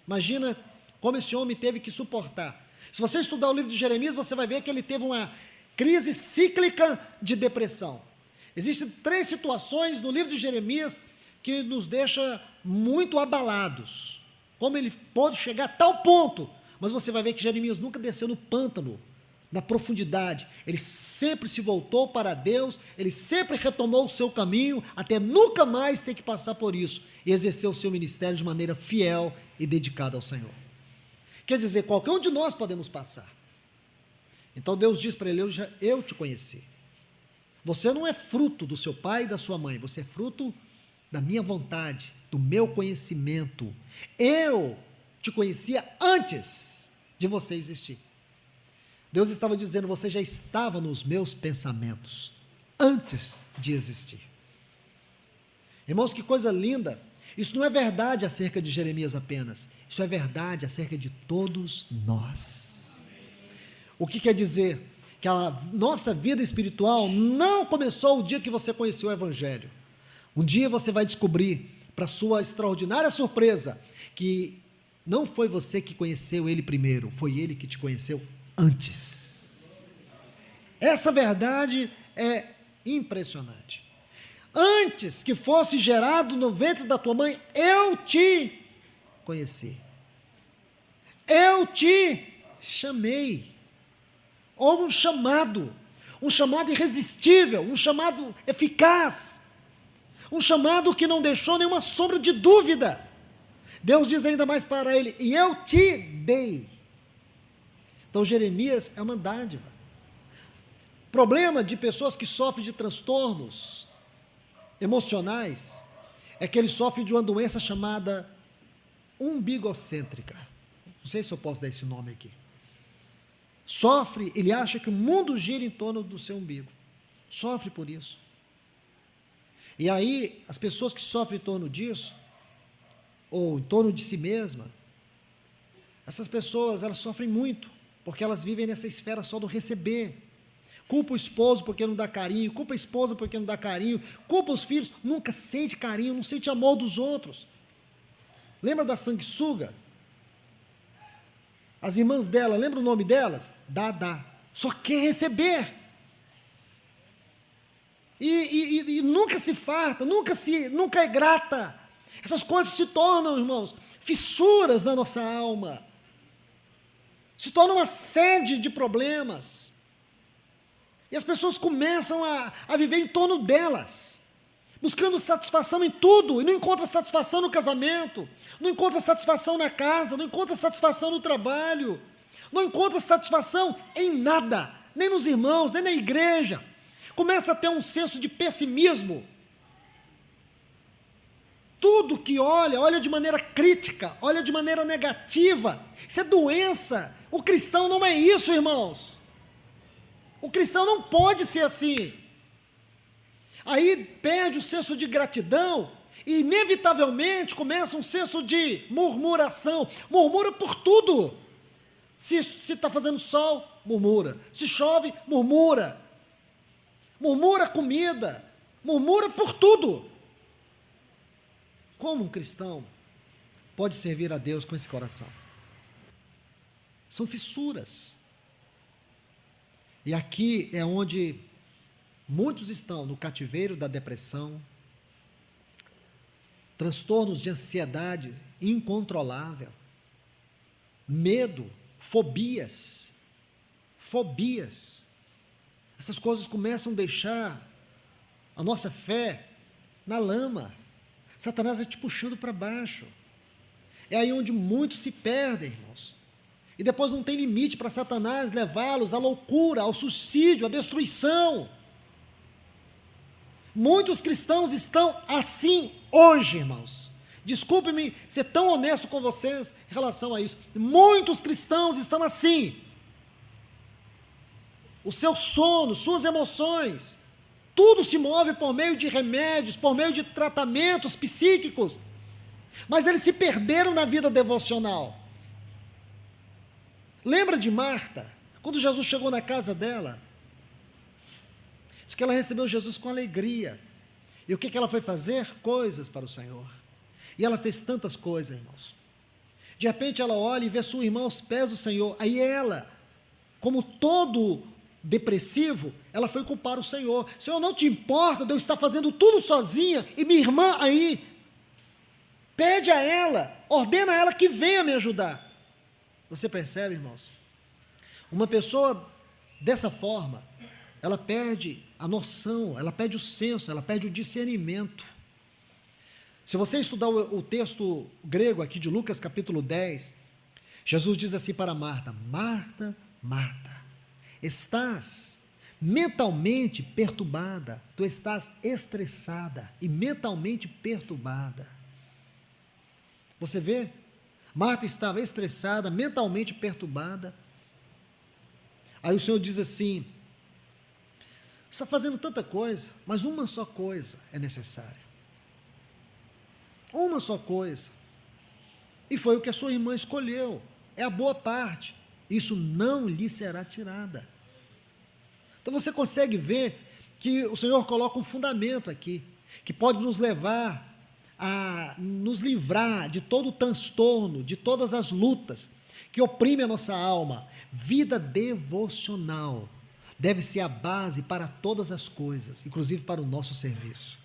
Imagina como esse homem teve que suportar. Se você estudar o livro de Jeremias, você vai ver que ele teve uma crise cíclica de depressão. Existem 3 situações no livro de Jeremias que nos deixa muito abalados. Como ele pôde chegar a tal ponto. Mas você vai ver que Jeremias nunca desceu no pântano, na profundidade. Ele sempre se voltou para Deus, ele sempre retomou o seu caminho, até nunca mais ter que passar por isso, e exercer o seu ministério de maneira fiel e dedicada ao Senhor. Quer dizer, qualquer um de nós podemos passar. Então Deus diz para ele: eu te conheci. Você não é fruto do seu pai e da sua mãe, você é fruto da minha vontade, do meu conhecimento. Eu te conhecia antes de você existir. Deus estava dizendo: você já estava nos meus pensamentos antes de existir. Irmãos, que coisa linda! Isso não é verdade acerca de Jeremias apenas, isso é verdade acerca de todos nós. O que quer dizer? Que a nossa vida espiritual não começou o dia que você conheceu o Evangelho. Um dia você vai descobrir, para sua extraordinária surpresa, que não foi você que conheceu Ele primeiro, foi Ele que te conheceu antes. Essa verdade é impressionante. Antes que fosse gerado no ventre da tua mãe, eu te conheci. Eu te chamei. Houve um chamado irresistível, um chamado eficaz, um chamado que não deixou nenhuma sombra de dúvida. Deus diz ainda mais para ele: e eu te dei. Então Jeremias é uma dádiva. Problema de pessoas que sofrem de transtornos emocionais é que eles sofrem de uma doença chamada umbigocêntrica. Não sei se eu posso dar esse nome aqui. Sofre, ele acha que o mundo gira em torno do seu umbigo. Sofre por isso. E aí, as pessoas que sofrem em torno disso, ou em torno de si mesma, essas pessoas, elas sofrem muito, porque elas vivem nessa esfera só do receber. Culpa o esposo porque não dá carinho, culpa a esposa porque não dá carinho, culpa os filhos, nunca sente carinho, não sente amor dos outros. Lembra da sanguessuga? As irmãs dela, lembra o nome delas? Dá. Só quer receber. E nunca se farta, nunca é grata. Essas coisas se tornam, irmãos, fissuras na nossa alma. Se tornam uma sede de problemas. E as pessoas começam a viver em torno delas, buscando satisfação em tudo, e não encontra satisfação no casamento, não encontra satisfação na casa, não encontra satisfação no trabalho, não encontra satisfação em nada, nem nos irmãos, nem na igreja. Começa a ter um senso de pessimismo. Tudo que olha de maneira crítica, olha de maneira negativa. Isso é doença. O cristão não é isso, irmãos. O cristão não pode ser assim. Aí perde o senso de gratidão e inevitavelmente começa um senso de murmuração. Murmura por tudo. Se está fazendo sol, murmura. Se chove, murmura. Murmura comida. Murmura por tudo. Como um cristão pode servir a Deus com esse coração? São fissuras. E aqui é onde muitos estão, no cativeiro da depressão, transtornos de ansiedade incontrolável, medo, fobias. Essas coisas começam a deixar a nossa fé na lama. Satanás vai te puxando para baixo. É aí onde muitos se perdem, irmãos. E depois não tem limite para Satanás levá-los à loucura, ao suicídio, à destruição. Muitos cristãos estão assim hoje, irmãos. Desculpe-me ser tão honesto com vocês em relação a isso. Muitos cristãos estão assim. O seu sono, suas emoções, tudo se move por meio de remédios, por meio de tratamentos psíquicos. Mas eles se perderam na vida devocional. Lembra de Marta, quando Jesus chegou na casa dela? Diz que ela recebeu Jesus com alegria. E o que ela foi fazer? Coisas para o Senhor. E ela fez tantas coisas, irmãos. De repente ela olha e vê sua irmã aos pés do Senhor. Aí ela, como todo depressivo, ela foi culpar o Senhor. Senhor, não te importa de eu estar fazendo tudo sozinha e minha irmã aí? Pede a ela, ordena a ela que venha me ajudar. Você percebe, irmãos? Uma pessoa dessa forma, ela perde a noção, ela perde o senso, ela perde o discernimento. Se você estudar o texto grego aqui de Lucas capítulo 10, Jesus diz assim para Marta: Marta, Marta, estás mentalmente perturbada, tu estás estressada e mentalmente perturbada. Você vê? Marta estava estressada, mentalmente perturbada. Aí o Senhor diz assim: você está fazendo tanta coisa, mas uma só coisa é necessária. Uma só coisa. E foi o que a sua irmã escolheu. É a boa parte. Isso não lhe será tirada. Então você consegue ver que o Senhor coloca um fundamento aqui, que pode nos levar a nos livrar de todo o transtorno, de todas as lutas que oprimem a nossa alma. Vida devocional deve ser a base para todas as coisas, inclusive para o nosso serviço.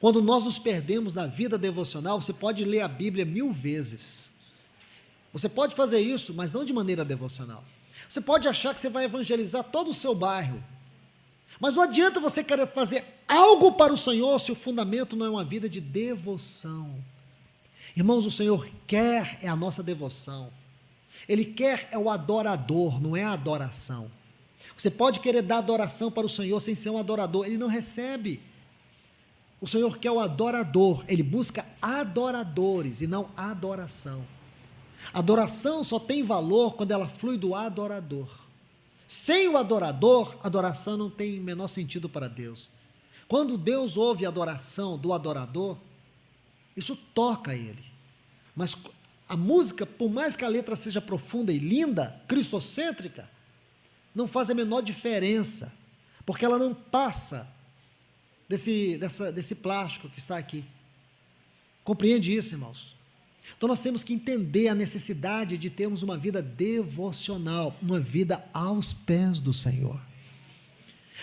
Quando nós nos perdemos na vida devocional, você pode ler a Bíblia 1000 vezes. Você pode fazer isso, mas não de maneira devocional. Você pode achar que você vai evangelizar todo o seu bairro, mas não adianta você querer fazer algo para o Senhor se o fundamento não é uma vida de devoção. Irmãos, o Senhor quer é a nossa devoção. Ele quer é o adorador, não é a adoração. Você pode querer dar adoração para o Senhor sem ser um adorador, Ele não recebe. O Senhor quer o adorador, Ele busca adoradores e não adoração. Adoração só tem valor quando ela flui do adorador. Sem o adorador, a adoração não tem o menor sentido para Deus. Quando Deus ouve a adoração do adorador, isso toca Ele. Mas a música, por mais que a letra seja profunda e linda, cristocêntrica, não faz a menor diferença, porque ela não passa desse plástico que está aqui. Compreende isso, irmãos? Então nós temos que entender a necessidade de termos uma vida devocional, uma vida aos pés do Senhor.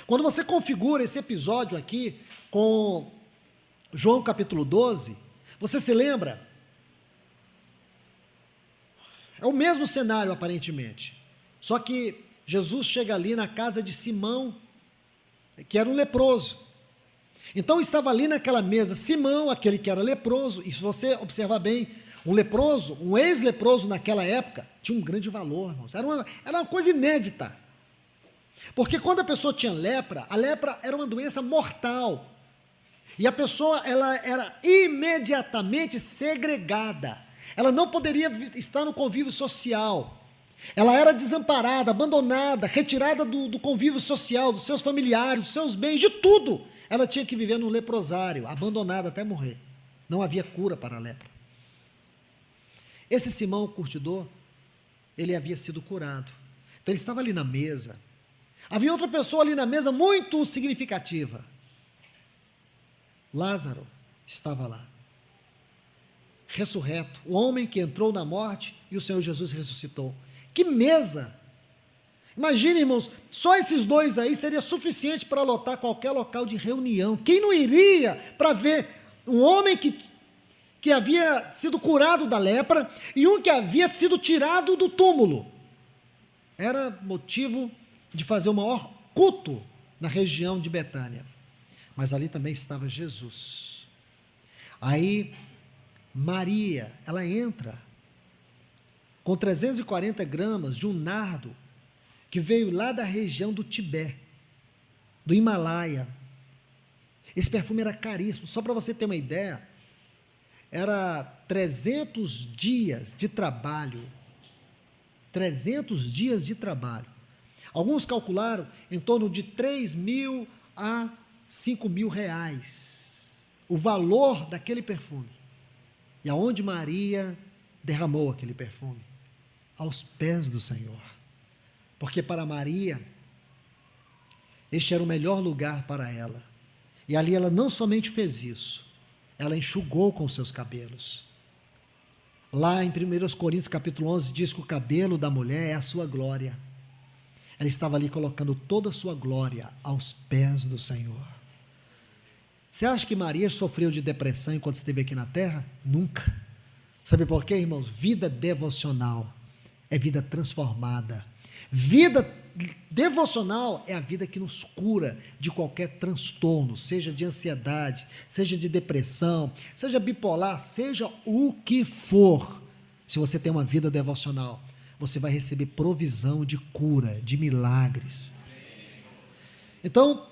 Quando você configura esse episódio aqui com João capítulo 12, você se lembra? É o mesmo cenário aparentemente, só que Jesus chega ali na casa de Simão, que era um leproso. Então estava ali naquela mesa Simão, aquele que era leproso, e se você observar bem, um leproso, um ex-leproso naquela época, tinha um grande valor, irmãos. Era uma coisa inédita. Porque quando a pessoa tinha lepra, a lepra era uma doença mortal. E a pessoa ela era imediatamente segregada. Ela não poderia estar no convívio social. Ela era desamparada, abandonada, retirada do convívio social, dos seus familiares, dos seus bens, de tudo. Ela tinha que viver num leprosário, abandonada até morrer. Não havia cura para a lepra. Esse Simão, o curtidor, ele havia sido curado. Então ele estava ali na mesa. Havia outra pessoa ali na mesa muito significativa. Lázaro estava lá. Ressurreto, o homem que entrou na morte e o Senhor Jesus ressuscitou. Que mesa! Imagine, irmãos, só esses dois aí seria suficiente para lotar qualquer local de reunião. Quem não iria para ver um homem que havia sido curado da lepra e um que havia sido tirado do túmulo? Era motivo de fazer o maior culto na região de Betânia. Mas ali também estava Jesus. Aí Maria, ela entra com 340 gramas de um nardo que veio lá da região do Tibete, do Himalaia. Esse perfume era caríssimo. Só para você ter uma ideia, era 300 dias de trabalho. 300 dias de trabalho. Alguns calcularam em torno de 3.000 a 5.000 reais o valor daquele perfume. E aonde Maria derramou aquele perfume? Aos pés do Senhor. Porque para Maria, este era o melhor lugar para ela. E ali ela não somente fez isso, ela enxugou com seus cabelos. Lá em 1 Coríntios capítulo 11 diz que o cabelo da mulher é a sua glória. Ela estava ali colocando toda a sua glória aos pés do Senhor. Você acha que Maria sofreu de depressão enquanto esteve aqui na terra? Nunca. Sabe por quê, irmãos? Vida devocional é vida transformada. Vida devocional é a vida que nos cura de qualquer transtorno, seja de ansiedade, seja de depressão, seja bipolar, seja o que for. Se você tem uma vida devocional, você vai receber provisão de cura, de milagres. Então,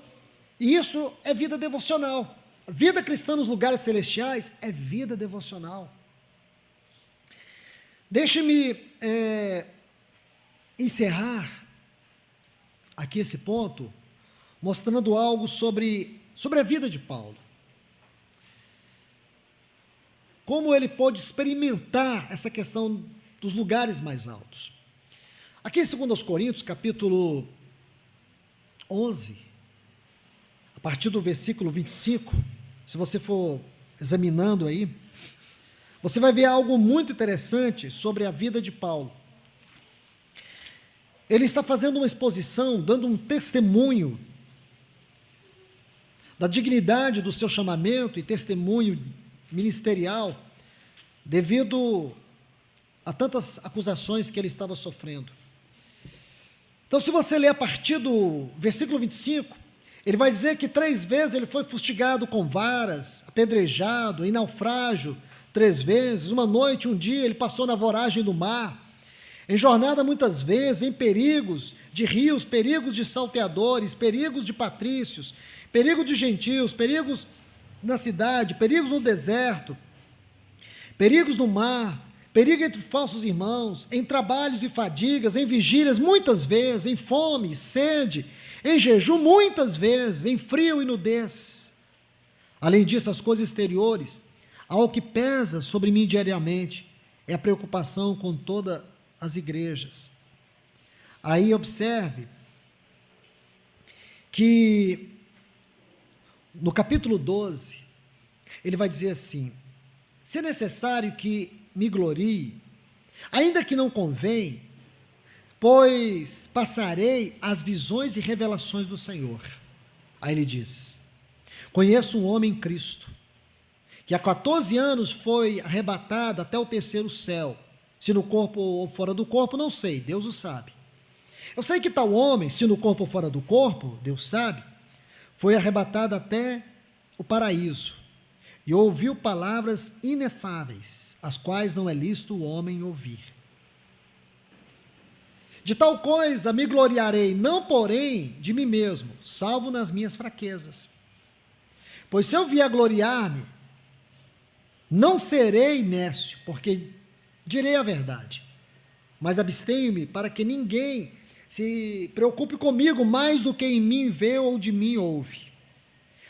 isso é vida devocional. Vida cristã nos lugares celestiais é vida devocional. Deixe-me encerrar aqui esse ponto, mostrando algo sobre a vida de Paulo. Como ele pôde experimentar essa questão dos lugares mais altos. Aqui em 2 Coríntios, capítulo 11, a partir do versículo 25, se você for examinando aí, você vai ver algo muito interessante sobre a vida de Paulo. Ele está fazendo uma exposição, dando um testemunho da dignidade do seu chamamento e testemunho ministerial, devido a tantas acusações que ele estava sofrendo. Então, se você ler a partir do versículo 25, ele vai dizer que 3 vezes ele foi fustigado com varas, apedrejado, em naufrágio 3 vezes, uma noite, um dia, ele passou na voragem do mar, em jornada muitas vezes, em perigos de rios, perigos de salteadores, perigos de patrícios, perigo de gentios, perigos na cidade, perigos no deserto, perigos no mar, perigo entre falsos irmãos, em trabalhos e fadigas, em vigílias muitas vezes, em fome, sede, em jejum muitas vezes, em frio e nudez. Além disso, as coisas exteriores, algo que pesa sobre mim diariamente, é a preocupação com todas as igrejas. Aí observe que no capítulo 12, ele vai dizer assim: se é necessário que me glorie, ainda que não convém, pois passarei as visões e revelações do Senhor. Aí ele diz: conheço um homem em Cristo, que há 14 anos foi arrebatado até o 3º céu, se no corpo ou fora do corpo, não sei, Deus o sabe. Eu sei que tal homem, se no corpo ou fora do corpo, Deus sabe, foi arrebatado até o paraíso, e ouviu palavras inefáveis, as quais não é lícito o homem ouvir. De tal coisa me gloriarei, não porém de mim mesmo, salvo nas minhas fraquezas. Pois se eu vier gloriar-me, não serei nécio, porque direi a verdade, mas abstenho-me para que ninguém se preocupe comigo mais do que em mim vê ou de mim ouve.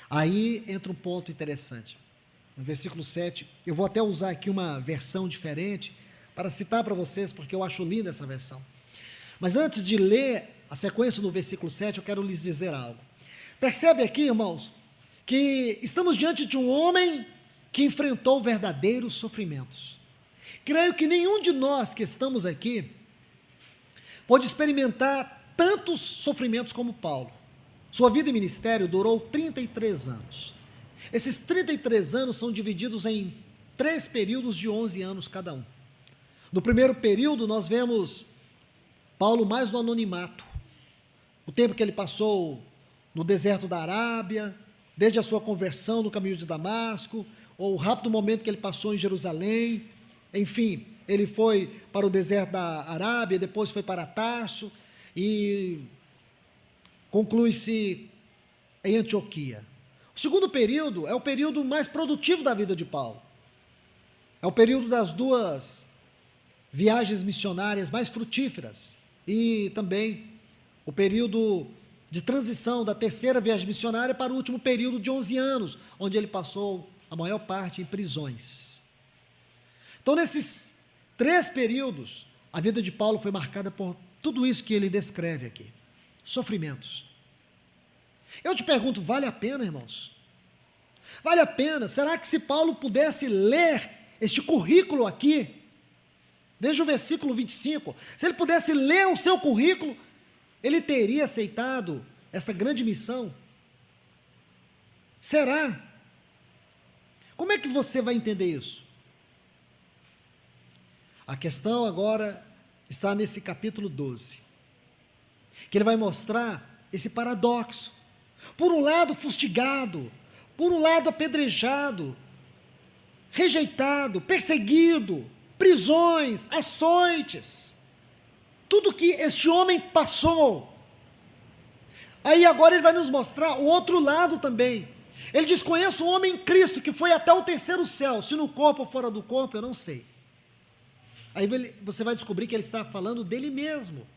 Aí entra um ponto interessante. No versículo 7, eu vou até usar aqui uma versão diferente para citar para vocês, porque eu acho linda essa versão. Mas antes de ler a sequência do versículo 7, eu quero lhes dizer algo. Percebe aqui, irmãos, que estamos diante de um homem que enfrentou verdadeiros sofrimentos. Creio que nenhum de nós que estamos aqui pôde experimentar tantos sofrimentos como Paulo. Sua vida e ministério durou 33 anos. Esses 33 anos são divididos em 3 períodos de 11 anos cada um. No primeiro período, nós vemos Paulo mais no anonimato. O tempo que ele passou no deserto da Arábia, desde a sua conversão no caminho de Damasco, ou o rápido momento que ele passou em Jerusalém. Enfim, ele foi para o deserto da Arábia, depois foi para Tarso e conclui-se em Antioquia. O segundo período é o período mais produtivo da vida de Paulo. É o período das 2 viagens missionárias mais frutíferas e também o período de transição da 3ª viagem missionária para o último período de 11 anos, onde ele passou a maior parte em prisões. Então, nesses 3 períodos, a vida de Paulo foi marcada por tudo isso que ele descreve aqui. Sofrimentos. Eu te pergunto, vale a pena, irmãos? Vale a pena. Será que se Paulo pudesse ler este currículo aqui, desde o versículo 25, se ele pudesse ler o seu currículo, ele teria aceitado essa grande missão? Será? Como é que você vai entender isso? A questão agora está nesse capítulo 12, que ele vai mostrar esse paradoxo. Por um lado, fustigado, por um lado, apedrejado, rejeitado, perseguido, prisões, açoites, tudo que este homem passou. Aí agora ele vai nos mostrar o outro lado também. Ele diz: conheço um homem em Cristo que foi até o terceiro céu, se no corpo ou fora do corpo, eu não sei. Aí você vai descobrir que ele está falando dele mesmo.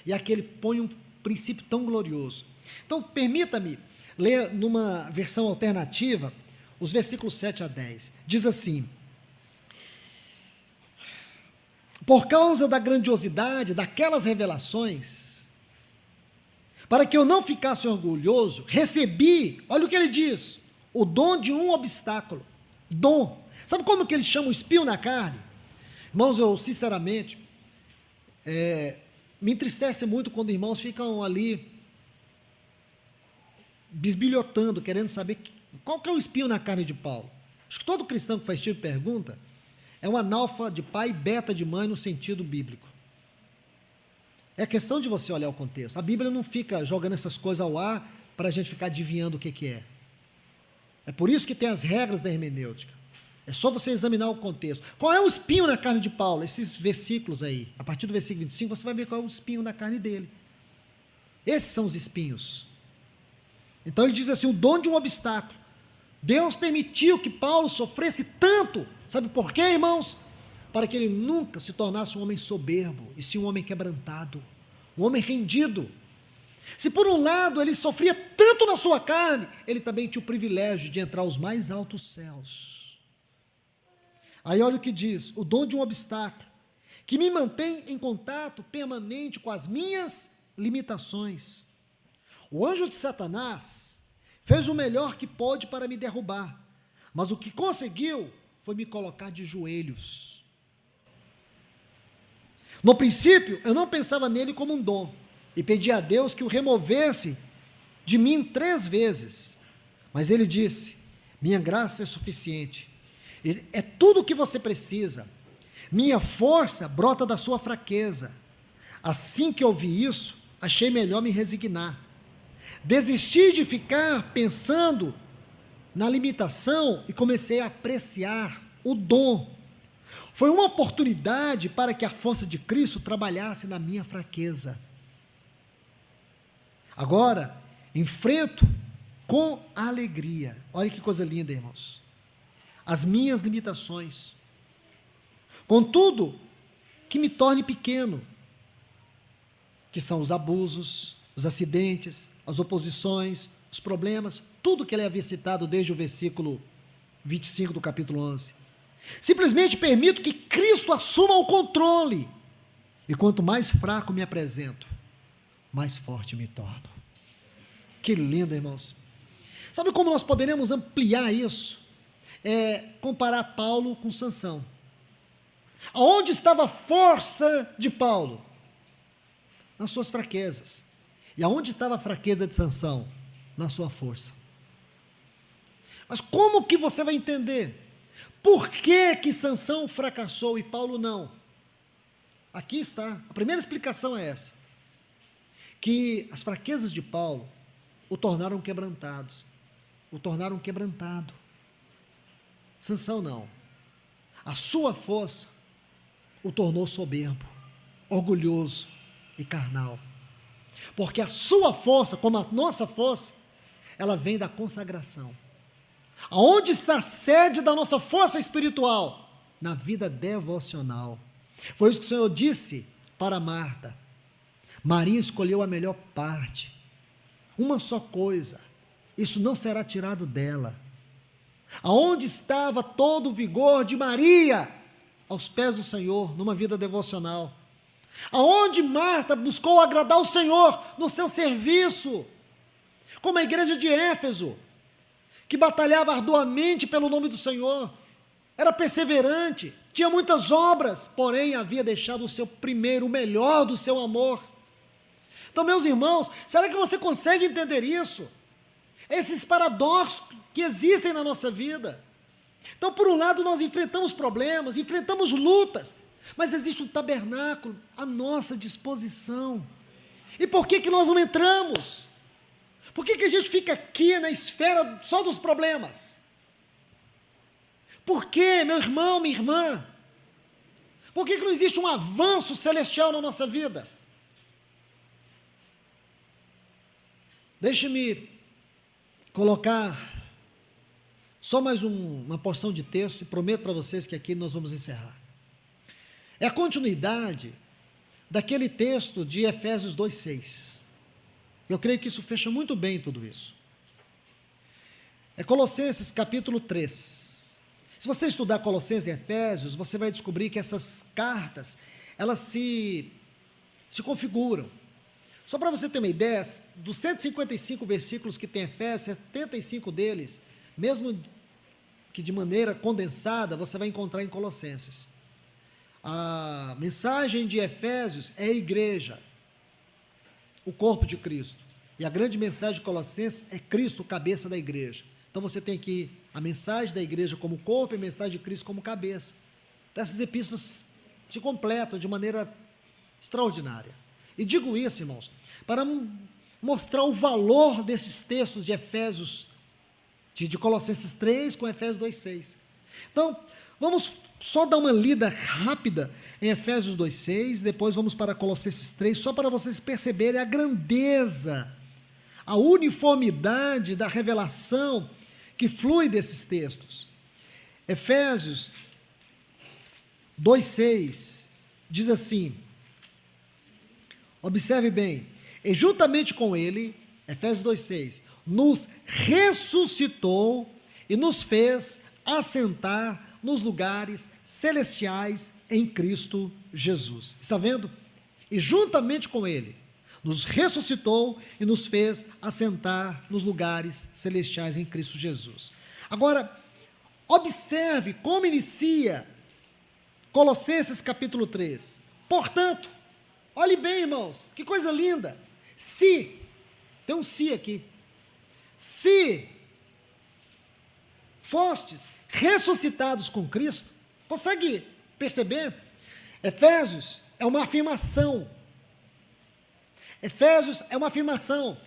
E aqui ele põe um princípio tão glorioso. Então, permita-me ler numa versão alternativa, os versículos 7 a 10. Diz assim: por causa da grandiosidade daquelas revelações, para que eu não ficasse orgulhoso, recebi, olha o que ele diz, o dom de um obstáculo. Dom. Sabe como que ele chama o espinho na carne? Irmãos, eu sinceramente, me entristece muito quando irmãos ficam ali bisbilhotando, querendo saber qual que é o espinho na carne de Paulo. Acho que todo cristão que faz tipo de pergunta é um analfa de pai e beta de mãe no sentido bíblico. É questão de você olhar o contexto. A Bíblia não fica jogando essas coisas ao ar para a gente ficar adivinhando o que é. É por isso que tem as regras da hermenêutica. É só você examinar o contexto. Qual é o espinho na carne de Paulo? Esses versículos aí. A partir do versículo 25, você vai ver qual é o espinho na carne dele. Esses são os espinhos. Então ele diz assim: o dom de um obstáculo. Deus permitiu que Paulo sofresse tanto. Sabe por quê, irmãos? Para que ele nunca se tornasse um homem soberbo, e sim um homem quebrantado, um homem rendido. Se por um lado ele sofria tanto na sua carne, ele também tinha o privilégio de entrar aos mais altos céus. Aí olha o que diz: o dom de um obstáculo, que me mantém em contato permanente com as minhas limitações. O anjo de Satanás fez o melhor que pôde para me derrubar, mas o que conseguiu foi me colocar de joelhos. No princípio, eu não pensava nele como um dom, e pedi a Deus que o removesse de mim 3 vezes. Mas ele disse: minha graça é suficiente. É tudo o que você precisa. Minha força brota da sua fraqueza. Assim que ouvi isso, achei melhor me resignar. Desisti de ficar pensando na limitação e comecei a apreciar o dom. Foi uma oportunidade para que a força de Cristo trabalhasse na minha fraqueza. Agora, enfrento com alegria. Olha que coisa linda, irmãos. As minhas limitações, contudo, que me torne pequeno, que são os abusos, os acidentes, as oposições, os problemas, tudo que ele havia citado desde o versículo 25 do capítulo 11. Simplesmente permito que Cristo assuma o controle, e quanto mais fraco me apresento, mais forte me torno. Que lindo, irmãos. Sabe como nós poderemos ampliar isso? Comparar Paulo com Sansão. Aonde estava a força de Paulo? Nas suas fraquezas. E aonde estava a fraqueza de Sansão? Na sua força. Mas como que você vai entender? Por que Sansão fracassou e Paulo não? Aqui está. A primeira explicação é essa. Que as fraquezas de Paulo o tornaram quebrantado. Sansão não. A sua força o tornou soberbo, orgulhoso e carnal. Porque a sua força, como a nossa força, ela vem da consagração. Aonde está a sede da nossa força espiritual? Na vida devocional. Foi isso que o Senhor disse para Marta. Maria escolheu a melhor parte. Uma só coisa. Isso não será tirado dela. Aonde estava todo o vigor de Maria? Aos pés do Senhor, numa vida devocional. Aonde Marta buscou agradar o Senhor? No seu serviço. Como a igreja de Éfeso. que batalhava arduamente pelo nome do Senhor, era perseverante, tinha muitas obras, porém havia deixado o seu primeiro, o melhor do seu amor. Então, meus irmãos, será que você consegue entender isso? Esses paradoxos que existem na nossa vida. Então, por um lado, nós enfrentamos problemas, enfrentamos lutas, mas existe um tabernáculo à nossa disposição. E por que nós não entramos? Por que a gente fica aqui na esfera só dos problemas? Por que, meu irmão, minha irmã? Por que não existe um avanço celestial na nossa vida? Deixe-me colocar só mais uma porção de texto e prometo para vocês que aqui nós vamos encerrar. É a continuidade daquele texto de Efésios 2:6. Eu creio que isso fecha muito bem tudo isso. É Colossenses capítulo 3. Se você estudar Colossenses e Efésios, você vai descobrir que essas cartas, elas se configuram. Só para você ter uma ideia, dos 155 versículos que tem Efésios, 75 deles, mesmo que de maneira condensada, você vai encontrar em Colossenses. A mensagem de Efésios é a igreja, o corpo de Cristo. E a grande mensagem de Colossenses é Cristo, cabeça da igreja. Então você tem aqui a mensagem da igreja como corpo e a mensagem de Cristo como cabeça. Então essas epístolas se completam de maneira extraordinária. E digo isso, irmãos, para mostrar o valor desses textos de Efésios, de Colossenses 3 com Efésios 2:6. Então, vamos só dar uma lida rápida em Efésios 2:6, depois vamos para Colossenses 3, só para vocês perceberem a grandeza, a uniformidade da revelação que flui desses textos. Efésios 2:6 diz assim, observe bem, e juntamente com ele, Efésios 2:6, nos ressuscitou e nos fez assentar nos lugares celestiais em Cristo Jesus. Está vendo? E juntamente com ele, nos ressuscitou e nos fez assentar nos lugares celestiais em Cristo Jesus. Agora, observe como inicia Colossenses capítulo 3. Portanto, olhe bem, irmãos, que coisa linda. Se, tem um se aqui, se fostes ressuscitados com Cristo, consegue perceber? Efésios é uma afirmação. Efésios é uma afirmação.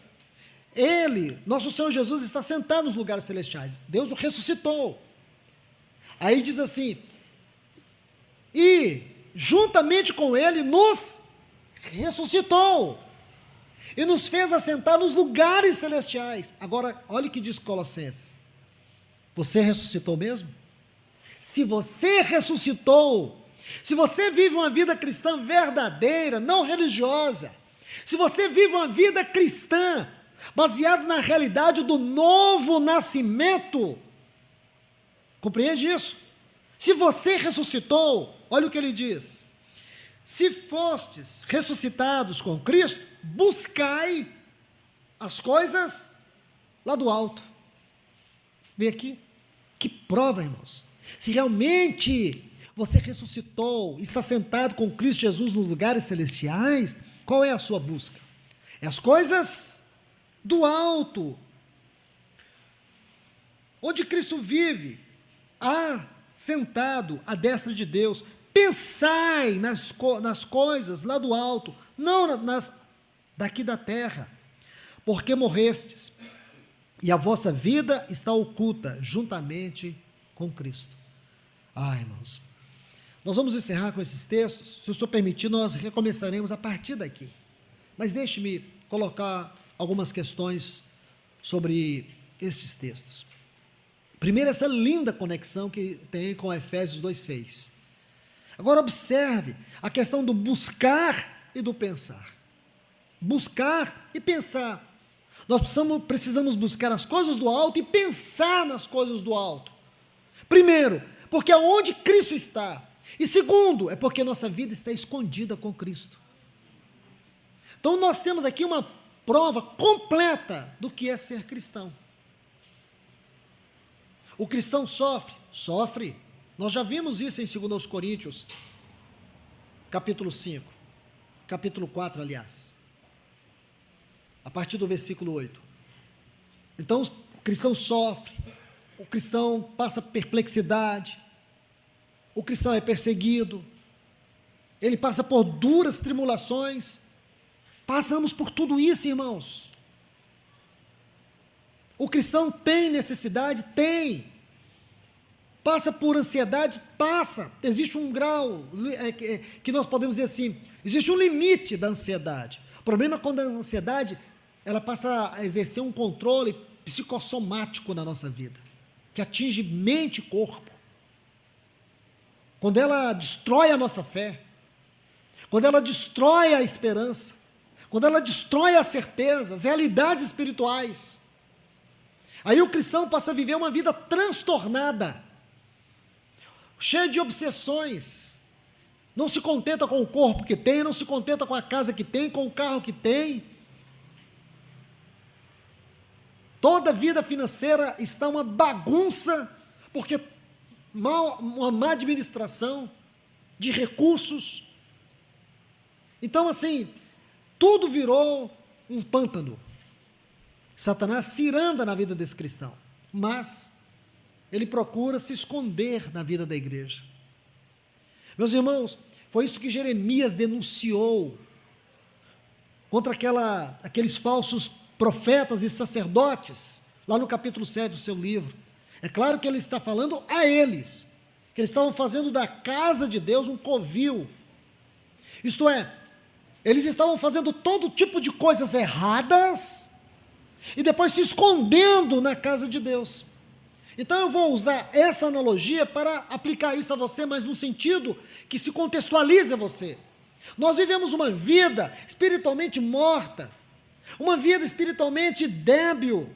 Ele, nosso Senhor Jesus, está sentado nos lugares celestiais. Deus o ressuscitou. Aí diz assim, e juntamente com ele nos ressuscitou e nos fez assentar nos lugares celestiais. Agora, olha o que diz Colossenses. Você ressuscitou mesmo? Se você ressuscitou, se você vive uma vida cristã verdadeira, não religiosa, se você vive uma vida cristã baseada na realidade do novo nascimento, compreende isso? Se você ressuscitou, olha o que ele diz, se fostes ressuscitados com Cristo, buscai as coisas lá do alto. Vem aqui, que prova, irmãos. Se realmente você ressuscitou e está sentado com Cristo Jesus nos lugares celestiais, qual é a sua busca? É as coisas do alto, onde Cristo vive, sentado à destra de Deus. Pensai nas coisas lá do alto, não daqui da terra, porque morrestes, e a vossa vida está oculta juntamente com Cristo. Irmãos, nós vamos encerrar com esses textos. Se o Senhor permitir, nós recomeçaremos a partir daqui. Mas deixe-me colocar algumas questões sobre estes textos. Primeiro, essa linda conexão que tem com Efésios 2:6. Agora observe a questão do buscar e do pensar. Buscar e pensar. Nós precisamos buscar as coisas do alto e pensar nas coisas do alto. Primeiro, porque é onde Cristo está. E segundo, é porque nossa vida está escondida com Cristo. Então nós temos aqui uma prova completa do que é ser cristão. O cristão sofre? Sofre. Nós já vimos isso em 2 Coríntios, capítulo 5, capítulo 4, aliás, a partir do versículo 8. Então, o cristão sofre, o cristão passa perplexidade, o cristão é perseguido, ele passa por duras tribulações. Passamos por tudo isso, irmãos. O cristão tem necessidade? Tem. Passa por ansiedade? Passa. Existe um grau que nós podemos dizer assim, existe um limite da ansiedade. O problema é quando a ansiedade, ela passa a exercer um controle psicossomático na nossa vida, que atinge mente e corpo. Quando ela destrói a nossa fé, quando ela destrói a esperança, quando ela destrói as certezas, as realidades espirituais, aí o cristão passa a viver uma vida transtornada, cheia de obsessões, não se contenta com o corpo que tem, não se contenta com a casa que tem, com o carro que tem. Toda a vida financeira está uma bagunça, porque uma má administração de recursos. Então, assim, tudo virou um pântano. Satanás ciranda na vida desse cristão, mas ele procura se esconder na vida da igreja. Meus irmãos, foi isso que Jeremias denunciou contra aqueles falsos profetas e sacerdotes, lá no capítulo 7 do seu livro. É claro que ele está falando a eles, que eles estavam fazendo da casa de Deus um covil. Isto é, eles estavam fazendo todo tipo de coisas erradas e depois se escondendo na casa de Deus. Então eu vou usar essa analogia para aplicar isso a você, mas no sentido que se contextualize a você. Nós vivemos uma vida espiritualmente morta, uma vida espiritualmente débil,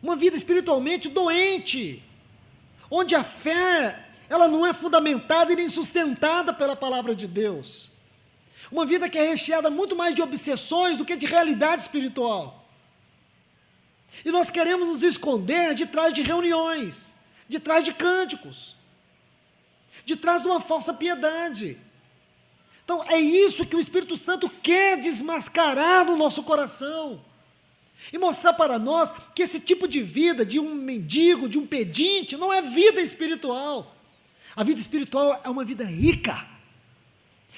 uma vida espiritualmente doente, onde a fé, ela não é fundamentada e nem sustentada pela palavra de Deus. Uma vida que é recheada muito mais de obsessões do que de realidade espiritual. E nós queremos nos esconder de trás de reuniões, de trás de cânticos, de trás de uma falsa piedade. Então, é isso que o Espírito Santo quer desmascarar no nosso coração e mostrar para nós que esse tipo de vida, de um mendigo, de um pedinte, não é vida espiritual. A vida espiritual é uma vida rica,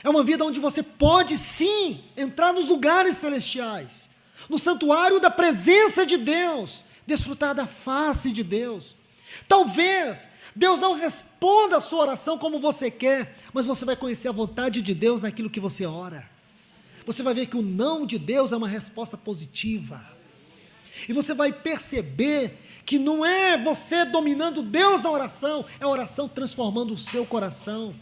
é uma vida onde você pode sim entrar nos lugares celestiais, no santuário da presença de Deus, desfrutar da face de Deus. Talvez Deus não responda a sua oração como você quer, mas você vai conhecer a vontade de Deus naquilo que você ora. Você vai ver que o não de Deus é uma resposta positiva. E você vai perceber que não é você dominando Deus na oração, é a oração transformando o seu coração,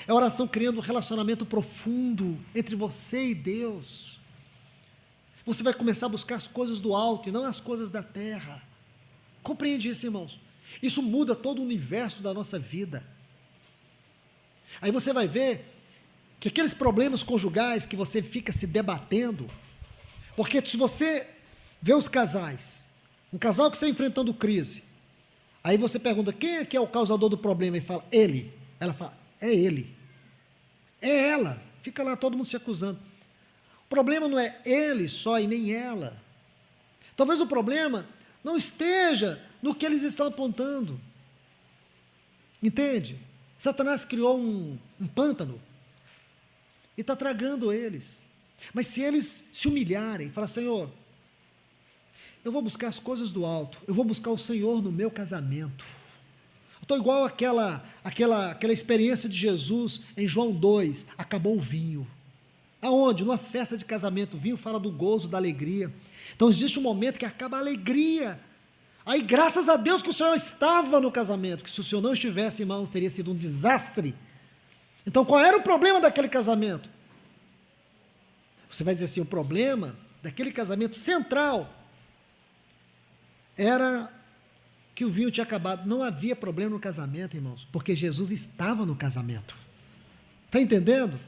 é a oração criando um relacionamento profundo entre você e Deus. Você vai começar a buscar as coisas do alto e não as coisas da terra. Compreende isso, irmãos? Isso muda todo o universo da nossa vida. Aí você vai ver que aqueles problemas conjugais que você fica se debatendo, porque se você vê os casais, um casal que está enfrentando crise, aí você pergunta, quem é que é o causador do problema? E fala, ele. Ela fala, é ele. É ela. Fica lá todo mundo se acusando. O problema não é ele só e nem ela. Talvez o problema não esteja no que eles estão apontando. Entende? Satanás criou um pântano e está tragando eles. Mas se eles se humilharem, falar, Senhor, eu vou buscar as coisas do alto, eu vou buscar o Senhor no meu casamento. Estou igual aquela experiência de Jesus em João 2, acabou o vinho. Aonde? Numa festa de casamento, o vinho fala do gozo, da alegria. Então existe um momento que acaba a alegria. Aí graças a Deus que o Senhor estava no casamento, que se o Senhor não estivesse, irmão, teria sido um desastre. Então qual era o problema daquele casamento? Você vai dizer assim, o problema daquele casamento central era que o vinho tinha acabado. Não havia problema no casamento, irmãos, porque Jesus estava no casamento. Está entendendo?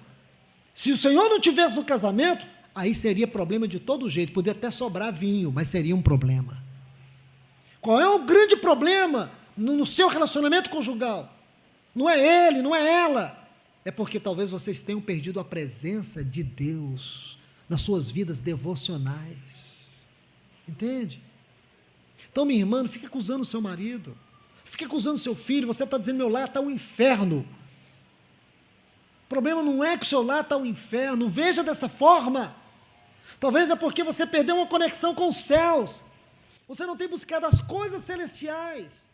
Se o Senhor não tivesse no casamento, aí seria problema de todo jeito, podia até sobrar vinho, mas seria um problema. Qual é o grande problema no seu relacionamento conjugal? Não é ele, não é ela. É porque talvez vocês tenham perdido a presença de Deus nas suas vidas devocionais. Entende? Então, minha irmã, não fica acusando o seu marido, fica acusando o seu filho. Você está dizendo: meu lar está um inferno. O problema não é que o seu lar está um inferno, veja dessa forma. Talvez é porque você perdeu uma conexão com os céus, você não tem buscado as coisas celestiais,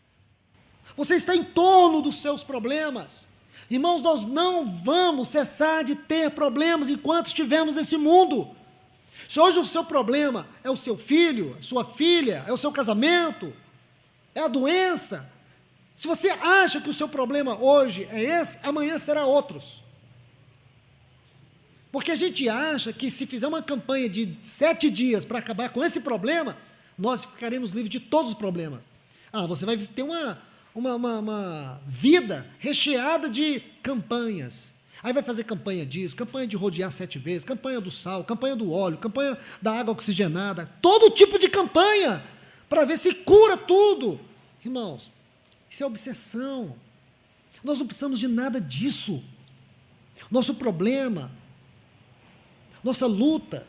você está em torno dos seus problemas. Irmãos, nós não vamos cessar de ter problemas enquanto estivermos nesse mundo. Se hoje o seu problema é o seu filho, sua filha, é o seu casamento, é a doença, se você acha que o seu problema hoje é esse, amanhã será outros. Porque a gente acha que se fizer uma campanha de 7 dias para acabar com esse problema, nós ficaremos livres de todos os problemas. Você vai ter uma vida recheada de campanhas. Aí vai fazer campanha disso, campanha de rodear 7 vezes, campanha do sal, campanha do óleo, campanha da água oxigenada, todo tipo de campanha, para ver se cura tudo. Irmãos, isso é obsessão. Nós não precisamos de nada disso. Nosso problema, nossa luta,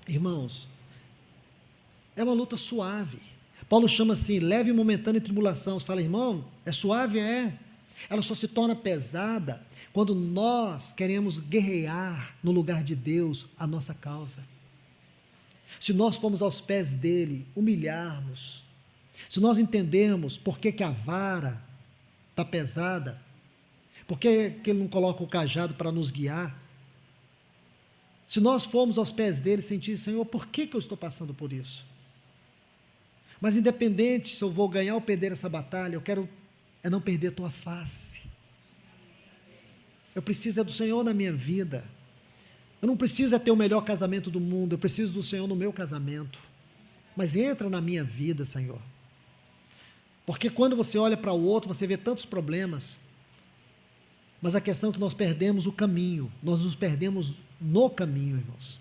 irmãos, é uma luta suave. Paulo chama assim, leve e momentânea tribulação. Você fala: irmão, é suave? É. Ela só se torna pesada quando nós queremos guerrear no lugar de Deus a nossa causa. Se nós formos aos pés dele, humilharmos, se nós entendermos por que a vara está pesada, por que ele não coloca o cajado para nos guiar, se nós formos aos pés dele sentir: Senhor, por que eu estou passando por isso? Mas independente se eu vou ganhar ou perder essa batalha, eu quero não perder a tua face. Eu preciso do Senhor na minha vida. Eu não preciso ter o melhor casamento do mundo, eu preciso do Senhor no meu casamento. Mas entra na minha vida, Senhor. Porque quando você olha para o outro, você vê tantos problemas. Mas a questão é que nós perdemos o caminho, nós nos perdemos no caminho, irmãos.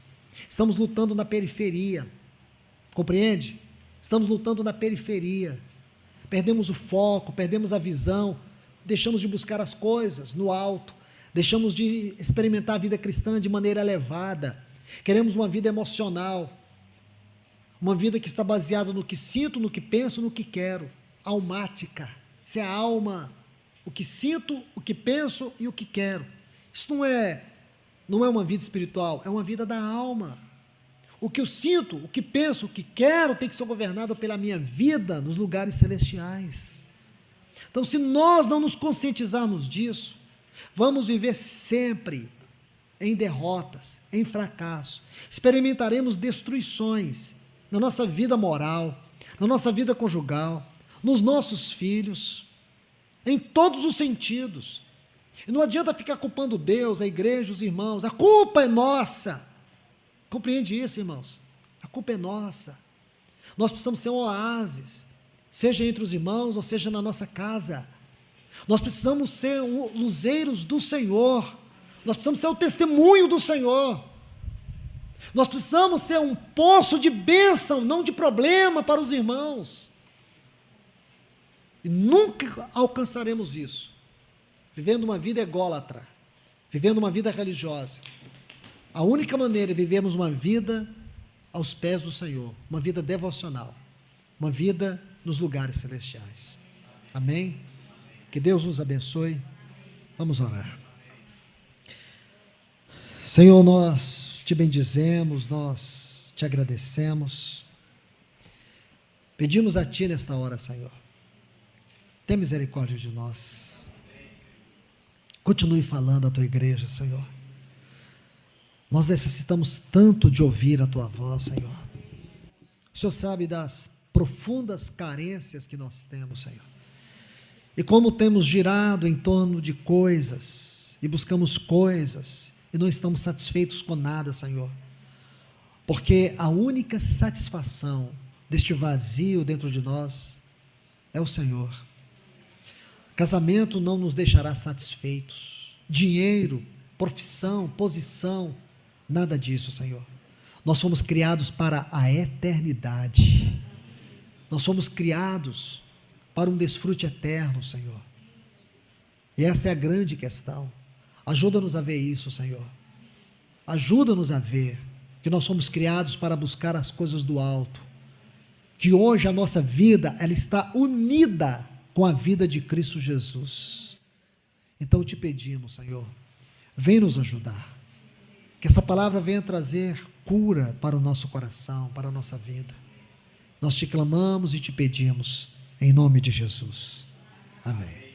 Estamos lutando na periferia, compreende? Estamos lutando na periferia, perdemos o foco, perdemos a visão, deixamos de buscar as coisas no alto, deixamos de experimentar a vida cristã de maneira elevada, queremos uma vida emocional, uma vida que está baseada no que sinto, no que penso, no que quero, almática, isso é a alma, o que sinto, o que penso e o que quero. Isso não é uma vida espiritual, é uma vida da alma. O que eu sinto, o que penso, o que quero tem que ser governado pela minha vida nos lugares celestiais. Então, se nós não nos conscientizarmos disso, vamos viver sempre em derrotas, em fracasso. Experimentaremos destruições na nossa vida moral, na nossa vida conjugal, nos nossos filhos, em todos os sentidos. E não adianta ficar culpando Deus, a igreja, os irmãos. A culpa é nossa. Compreende isso, irmãos? A culpa é nossa. Nós precisamos ser um oásis, seja entre os irmãos ou seja na nossa casa. Nós precisamos ser luzeiros do Senhor. Nós precisamos ser o testemunho do Senhor. Nós precisamos ser um poço de bênção, não de problema para os irmãos. E nunca alcançaremos isso vivendo uma vida ególatra, vivendo uma vida religiosa. A única maneira é vivermos uma vida aos pés do Senhor, uma vida devocional, uma vida nos lugares celestiais. Amém? Que Deus nos abençoe. Vamos orar. Senhor, nós te bendizemos, nós te agradecemos. Pedimos a Ti nesta hora, Senhor. Tem misericórdia de nós. Continue falando à Tua igreja, Senhor. Nós necessitamos tanto de ouvir a Tua voz, Senhor. O Senhor sabe das profundas carências que nós temos, Senhor. E como temos girado em torno de coisas, e buscamos coisas, e não estamos satisfeitos com nada, Senhor. Porque a única satisfação deste vazio dentro de nós é o Senhor. Casamento não nos deixará satisfeitos. Dinheiro, profissão, posição, nada disso, Senhor. Nós fomos criados para a eternidade. Nós fomos criados para um desfrute eterno, Senhor. E essa é a grande questão. Ajuda-nos a ver isso, Senhor. Ajuda-nos a ver que nós fomos criados para buscar as coisas do alto. Que hoje a nossa vida, ela está unida com a vida de Cristo Jesus. Então te pedimos, Senhor, vem nos ajudar. Que essa palavra venha trazer cura para o nosso coração, para a nossa vida. Nós te clamamos e te pedimos, em nome de Jesus. Amém.